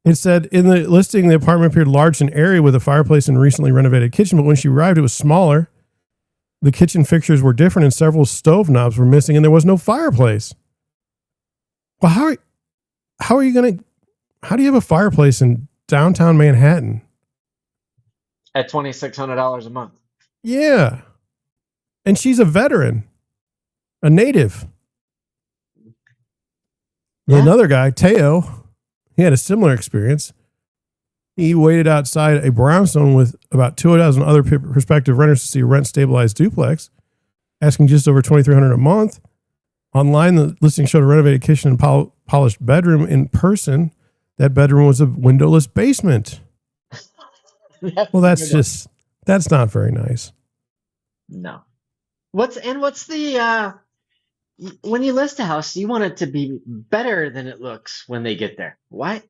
It said in the listing, the apartment appeared large and airy with a fireplace and recently renovated kitchen. But when she arrived, it was smaller. The kitchen fixtures were different and several stove knobs were missing and there was no fireplace. Well, how do you have a fireplace in downtown Manhattan? At $2,600 a month. Yeah. And she's a veteran, a native. Yeah. Another guy, Teo, he had a similar experience. He waited outside a brownstone with about 2,000 other prospective renters to see a rent stabilized duplex, asking just over $2,300 a month. Online, the listing showed a renovated kitchen and polished bedroom. In person, that bedroom was a windowless basement. Well, that's not very nice. No. What's the when you list a house, you want it to be better than it looks when they get there. Why?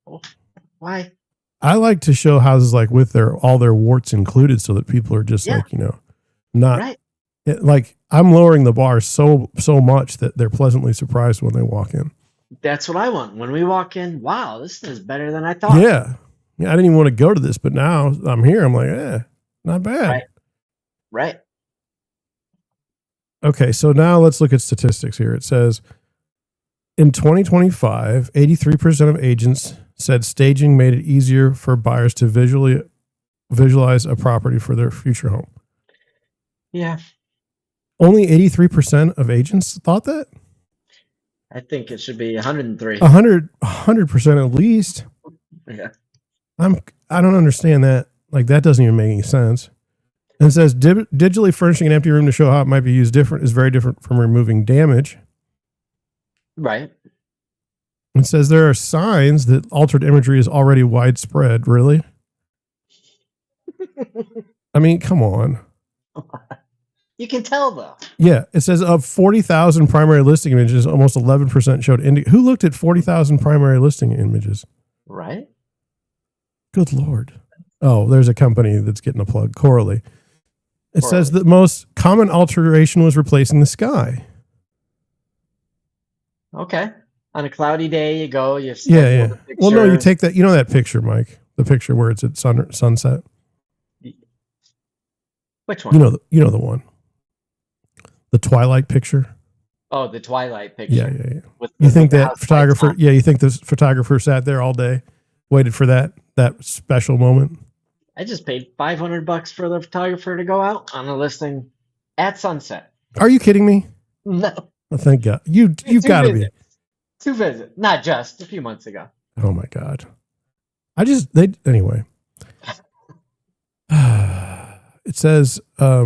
I like to show houses like with all their warts included so that people are just like, not right. Like I'm lowering the bar so much that they're pleasantly surprised when they walk in. That's what I want. When we walk in, wow, this is better than I thought. Yeah. I didn't even want to go to this, but now I'm here. I'm like, not bad. Right. Okay, so now let's look at statistics here. It says in 2025, 83% of agents said staging made it easier for buyers to visually visualize a property for their future home. Yeah. Only 83% of agents thought that? I think it should be 103. 100% at least. Yeah. I don't understand that. Like, that doesn't even make any sense. And it says digitally furnishing an empty room to show how it might be used is very different from removing damage. Right. It says there are signs that altered imagery is already widespread. Really? I mean, come on. You can tell, though. Yeah. It says of 40,000 primary listing images, almost 11% showed. Who looked at 40,000 primary listing images? Right. Good Lord. Oh, there's a company that's getting a plug. Corally. It says the most common alteration was replacing the sky. Okay. On a cloudy day, you go. You yeah. Well, no, you take that. You know that picture, Mike. The picture where it's at sunset. Which one? You know the one. The twilight picture. Oh, the twilight picture. Yeah. You think that photographer? Yeah, you think this photographer sat there all day, waited for that special moment? I just paid $500 for the photographer to go out on a listing at sunset. Are you kidding me? No. Oh, thank God. You've got to be. 2 visits. Not just a few months ago. Oh my God. Anyway. It says, I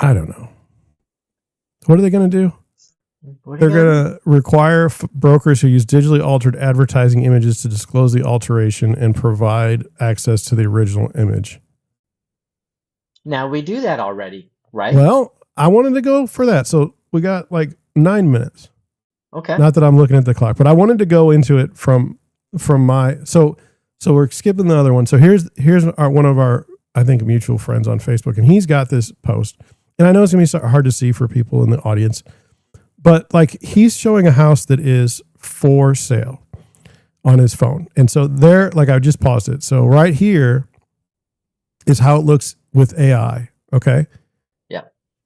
don't know. What are they going to do? They're going to require brokers who use digitally altered advertising images to disclose the alteration and provide access to the original image. Now, we do that already, right? Well, I wanted to go for that. So we got like 9 minutes. Okay. Not that I'm looking at the clock, but I wanted to go into it from my, so we're skipping the other one. So here's one of our, I think, mutual friends on Facebook, and he's got this post, and I know it's going to be hard to see for people in the audience, but like he's showing a house that is for sale on his phone. And so there, like I just paused it. So right here is how it looks with AI. Okay. Yeah.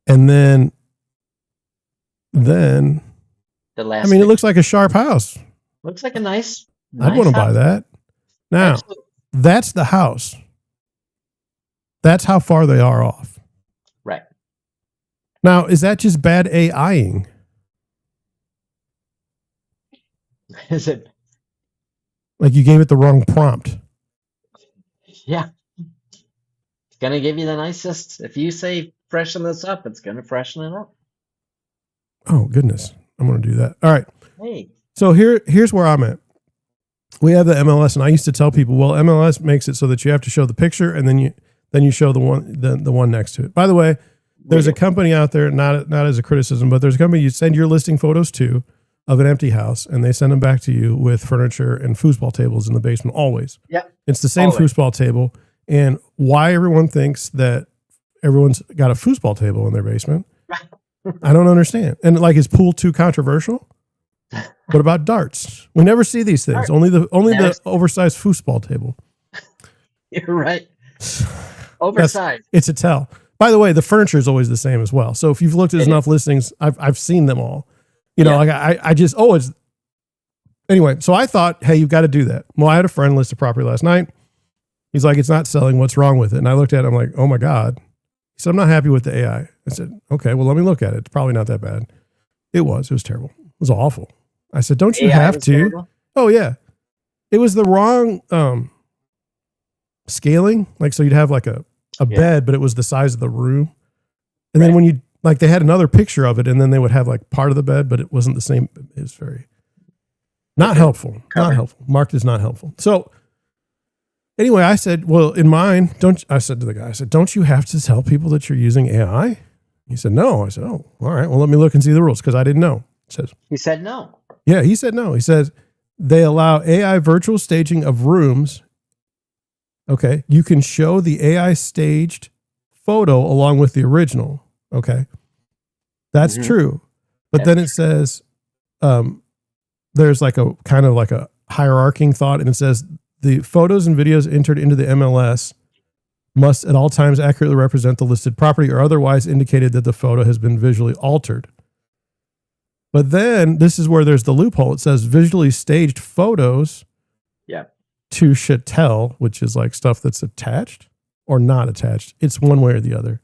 And then the last, I mean, it looks like a sharp house. Looks like a nice I'd want to buy that. Now, Absolutely. That's the house. That's how far they are off. Right. Now, is that just bad AIing? Is it? Like you gave it the wrong prompt. Yeah. It's going to give you the nicest. If you say freshen this up, it's going to freshen it up. Oh, goodness. I'm going to do that. All right. Hey. So here's where I'm at. We have the MLS, and I used to tell people, well, MLS makes it so that you have to show the picture, and then you show the one next to it. By the way, there's a company out there, not as a criticism, but there's a company you send your listing photos to of an empty house, and they send them back to you with furniture and foosball tables in the basement always. Yeah. It's the same foosball table. And why everyone thinks that everyone's got a foosball table in their basement, I don't understand. And like, is pool too controversial? What about darts? We never see these things. Darts. Only the oversized foosball table. You're right. Oversized. It's a tell. By the way, the furniture is always the same as well. So if you've looked at enough listings, I've seen them all. You know, like I just it's anyway. So I thought, hey, you've got to do that. Well, I had a friend list a property last night. He's like, it's not selling. What's wrong with it? And I looked at it. I'm like, oh my God. He said, I'm not happy with the AI. I said, okay, well, let me look at it. It's probably not that bad. It was awful. It was awful. I said, don't you AI have to? Terrible? Oh yeah. It was the wrong scaling. Like, so you'd have like a bed, but it was the size of the room. And then when you, like, they had another picture of it, and then they would have like part of the bed, but it wasn't the same. It was very not helpful. Not helpful. Marked is not helpful. So anyway, I said, well, in mine, I said to the guy, I said, don't you have to tell people that you're using AI? He said, no. I said, oh, all right. Well, let me look and see the rules, because I didn't know. He said no. Yeah, he said no. He says they allow AI virtual staging of rooms. Okay. You can show the AI staged photo along with the original. Okay. That's true. But then it says there's like a kind of like a hierarching thought, and it says the photos and videos entered into the MLS must at all times accurately represent the listed property or otherwise indicated that the photo has been visually altered. But then this is where there's the loophole. It says visually staged photos to chattel, which is like stuff that's attached or not attached. It's one way or the other.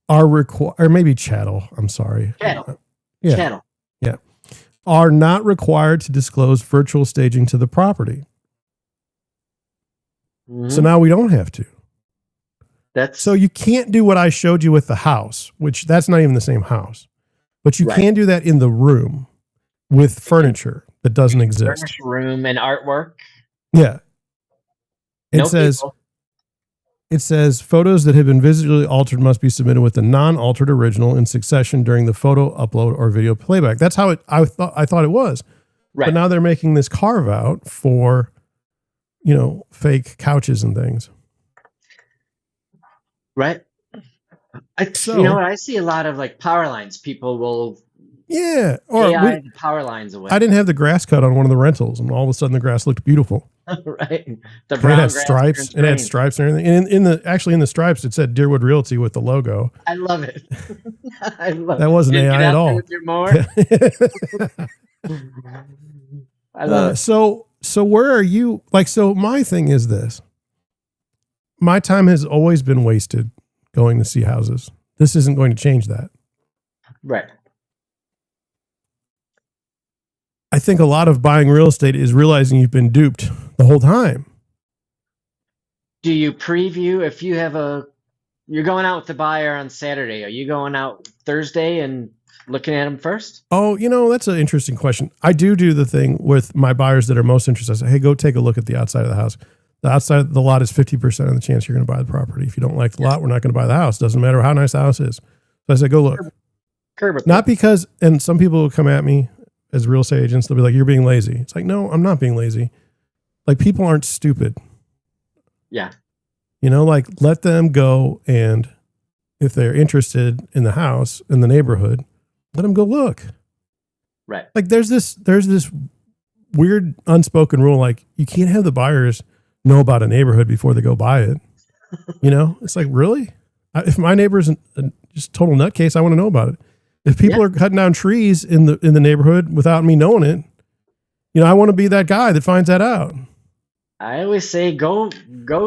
Are required, or maybe chattel. I'm sorry. Chattel. Yeah. Chattel. Yeah. Are not required to disclose virtual staging to the property. Mhm. So now we don't have to. That's So you can't do what I showed you with the house, which that's not even the same house, but you Right. can do that in the room with furniture that doesn't exist. furnished room and artwork. Yeah. It No says, people. it says photos that have been visually altered must be submitted with the non-altered original in succession during the photo upload or video playback. That's how I thought it was. Right. But now they're making this carve out for, fake couches and things. Right. So- You know what? I see a lot of like power lines. People will Yeah. Or AI the power lines away. I didn't have the grass cut on one of the rentals, and all of a sudden the grass looked beautiful. Right. The And brown it had grass stripes. turns It had green. stripes and everything. And in the stripes, it said Deerwood Realty with the logo. I love it. I love That wasn't it. You AI get at out there all. with your mower. I love it. So where are you? Like, so my thing is this. My time has always been wasted going to see houses. This isn't going to change that. Right. I think a lot of buying real estate is realizing you've been duped the whole time. Do you preview if you have you're going out with the buyer on Saturday? Are you going out Thursday and looking at them first? Oh, that's an interesting question. I do the thing with my buyers that are most interested. I say, hey, go take a look at the outside of the house. The outside of the lot is 50% of the chance you're going to buy the property. If you don't like the lot, we're not going to buy the house. Doesn't matter how nice the house is. So I say, go look. Curb appeal. Not because, and some people will come at me as real estate agents. They'll be like, you're being lazy. It's like, no, I'm not being lazy. Like, people aren't stupid. Yeah. Like, let them go, and if they're interested in the house, in the neighborhood, let them go look. Right. Like, there's this weird unspoken rule, like, you can't have the buyers know about a neighborhood before they go buy it. It's like, really? If my neighbor's just total nutcase, I want to know about it. If people are cutting down trees in the neighborhood without me knowing it, I want to be that guy that finds that out. I always say go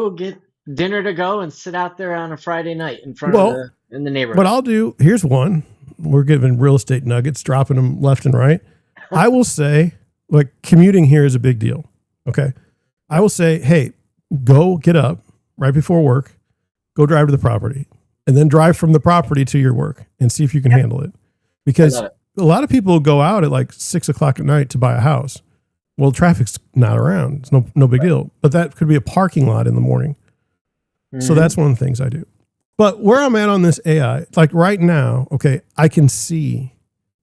get dinner to go and sit out there on a Friday night in front in the neighborhood. But here's one. We're giving real estate nuggets, dropping them left and right. I will say, like, commuting here is a big deal. Okay. I will say, hey, go get up right before work, go drive to the property, and then drive from the property to your work and see if you can handle it. Because I love it. a lot of people go out at like 6 o'clock at night to buy a house. Well, traffic's not around. It's no big deal. But that could be a parking lot in the morning. So that's one of the things I do. But where I'm at on this AI, like right now, okay, I can see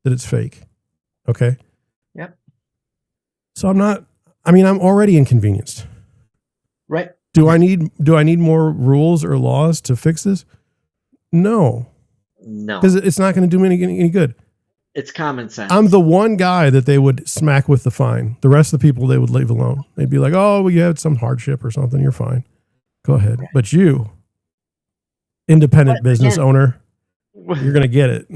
that it's fake. Okay. Yep. So I'm already inconvenienced. Right. Do I need more rules or laws to fix this? No, No. because it's not going to do me any good. It's common sense. I'm the one guy that they would smack with the fine. The rest of the people they would leave alone. They'd be like, oh, well, you had some hardship or something. You're fine. Go ahead. But you, independent business owner, you're going to get it.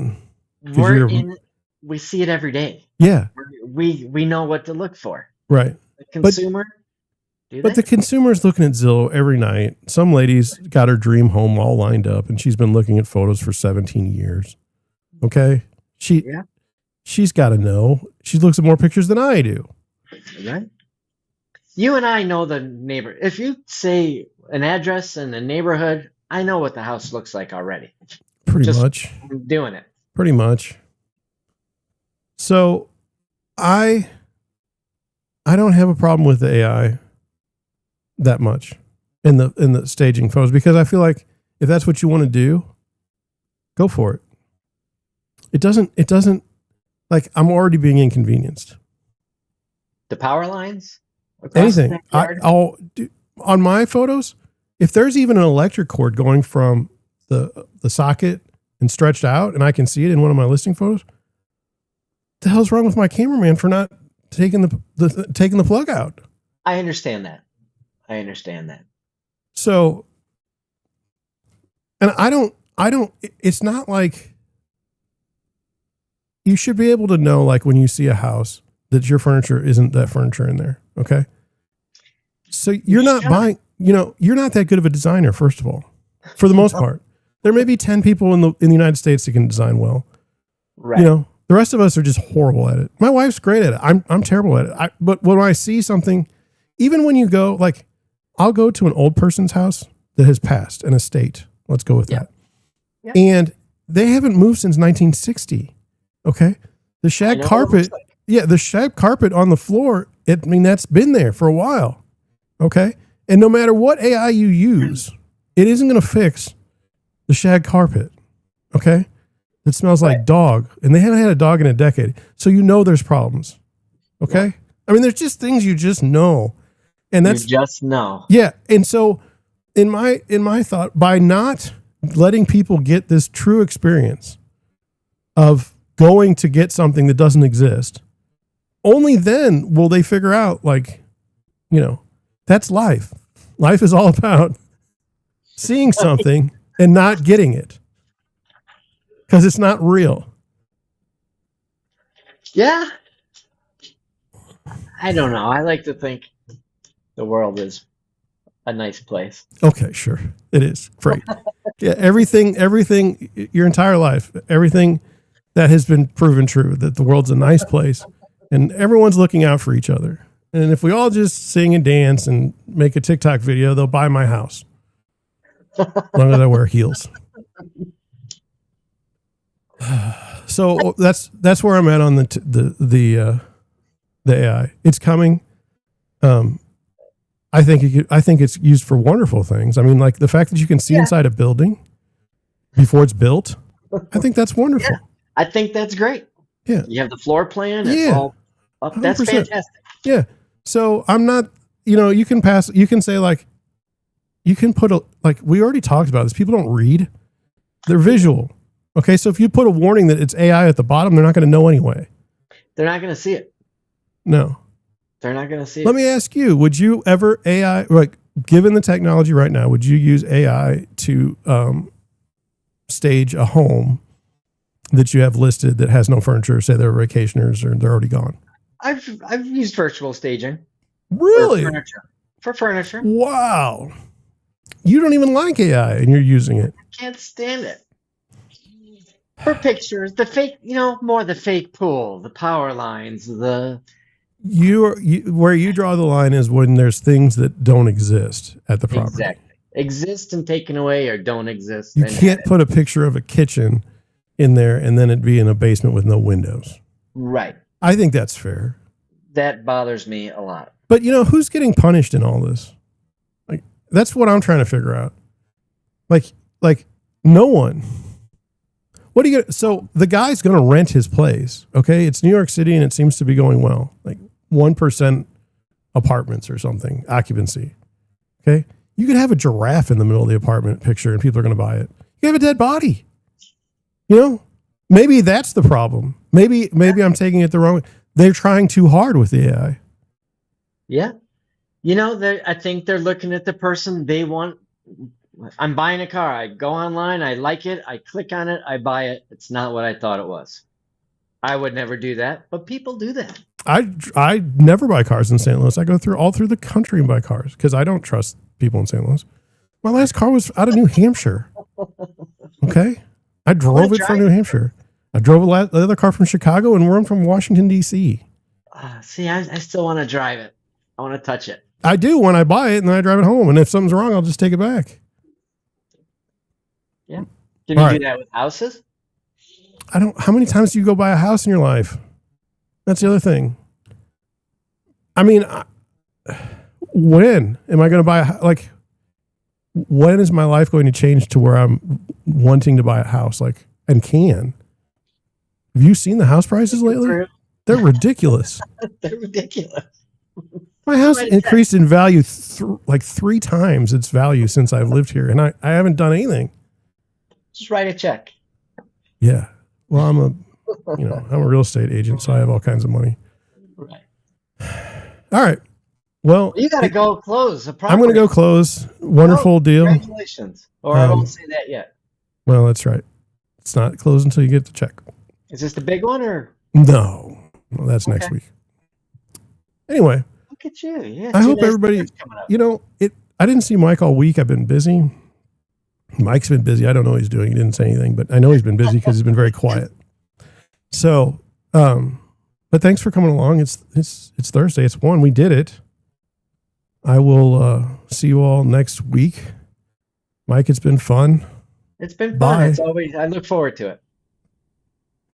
We see it every day. Yeah. We know what to look for. Right. The consumer. But the consumer's looking at Zillow every night. Some lady's got her dream home all lined up, and she's been looking at photos for 17 years. Okay. She's got to know. She looks at more pictures than I do. Right. You and I know the neighbor. If you say an address and a neighborhood, I know what the house looks like already. Pretty much. I'm doing it. Pretty much. So I don't have a problem with the AI that much in the staging photos, because I feel like if that's what you want to do, go for it. It doesn't like, I'm already being inconvenienced. The power lines? Anything. I'll do on my photos. If there's even an electric cord going from the socket and stretched out, and I can see it in one of my listing photos, the hell's wrong with my cameraman for not taking the plug out? I understand that. So, and I don't, it's not like, you should be able to know, like, when you see a house, that your furniture isn't that furniture in there. Okay. So you're not buying, you're not that good of a designer, first of all, for the most part. There may be 10 people in the United States that can design well. Right. The rest of us are just horrible at it. My wife's great at it. I'm terrible at it. But when I see something, even when you go, like, I'll go to an old person's house that has passed, an estate. Let's go with that. Yeah. And they haven't moved since 1960. Okay. The shag carpet. Yeah. The shag carpet on the floor. That's been there for a while. Okay. And no matter what AI you use, it isn't going to fix the shag carpet. Okay. It smells like dog, and they haven't had a dog in a decade. So there's problems. Okay. Yeah. There's just things you just know. And that's you just know. Yeah. And so in my thought, by not letting people get this true experience of going to get something that doesn't exist, only then will they figure out, like, that's life. Life is all about seeing something and not getting it because it's not real. Yeah. I don't know. I like to think the world is a nice place. Okay, sure. It is. Great. Yeah, everything, your entire life, everything that has been proven true, that the world's a nice place and everyone's looking out for each other. And if we all just sing and dance and make a TikTok video, they'll buy my house. As long as I wear heels. So that's where I'm at on the AI. It's coming. I think it's used for wonderful things. Like the fact that you can see inside a building before it's built. I think that's wonderful. Yeah, I think that's great. Yeah. You have the floor plan. It's all up. That's 100%. Fantastic. Yeah. So I'm not, you can say, like, you can put we already talked about this. People don't read. They're visual. Okay. So if you put a warning that it's AI at the bottom, they're not going to know anyway. They're not going to see it. No. They're not going to see it. Let me ask you, would you ever given the technology right now, would you use AI to stage a home that you have listed that has no furniture, say they're vacationers or they're already gone? I've used virtual staging. Really? For furniture. Wow. You don't even like AI and you're using it. I can't stand it. For pictures, the fake, more the fake pool, the power lines, where you draw the line is when there's things that don't exist at the property. Exactly. Exist and taken away or don't exist. You can't put a picture of a kitchen in there and then it'd be in a basement with no windows. Right. I think that's fair. That bothers me a lot. But who's getting punished in all this? Like, that's what I'm trying to figure out. Like no one. What are you gonna, so the guy's going to rent his place. Okay. It's New York City and it seems to be going well. Like 1% apartments or something, occupancy. Okay. You could have a giraffe in the middle of the apartment picture and people are going to buy it. You have a dead body. Maybe that's the problem. Maybe I'm taking it the wrong way. They're trying too hard with the AI. Yeah. I think they're looking at the person they want. I'm buying a car. I go online. I like it. I click on it. I buy it. It's not what I thought it was. I would never do that, but people do that. I never buy cars in St. Louis. I go all through the country and buy cars because I don't trust people in St. Louis. My last car was out of New Hampshire. Okay. I drove it from New Hampshire. I drove the other car from Chicago and one from Washington, D.C. See, I still want to drive it. I want to touch it. I do when I buy it and then I drive it home. And if something's wrong, I'll just take it back. Yeah. Can you do that with houses? How many times do you go buy a house in your life? That's the other thing. When am I going to buy when is my life going to change to where I'm wanting to buy a house? And can? Have you seen the house prices lately? They're ridiculous. They're ridiculous. My house increased in value 3 times its value since I've lived here, and I haven't done anything. Just write a check. Yeah. Well, I'm a real estate agent, so I have all kinds of money. Right. All right. Well, you got to go close the property. I'm going to go close. Wonderful deal. Congratulations. Or I won't say that yet. Well, that's right. It's not closed until you get the check. Is this the big one or? No. Well, that's next week. Anyway. Look at you. Yeah. I two hope nice everybody, dinners coming up. you know, I didn't see Mike all week. I've been busy. Mike's been busy. I don't know what he's doing. He didn't say anything, but I know he's been busy because he's been very quiet. So, but thanks for coming along. It's Thursday. It's 1. We did it. I will see you all next week. Mike, it's been fun. It's been fun. Bye. It's always. I look forward to it.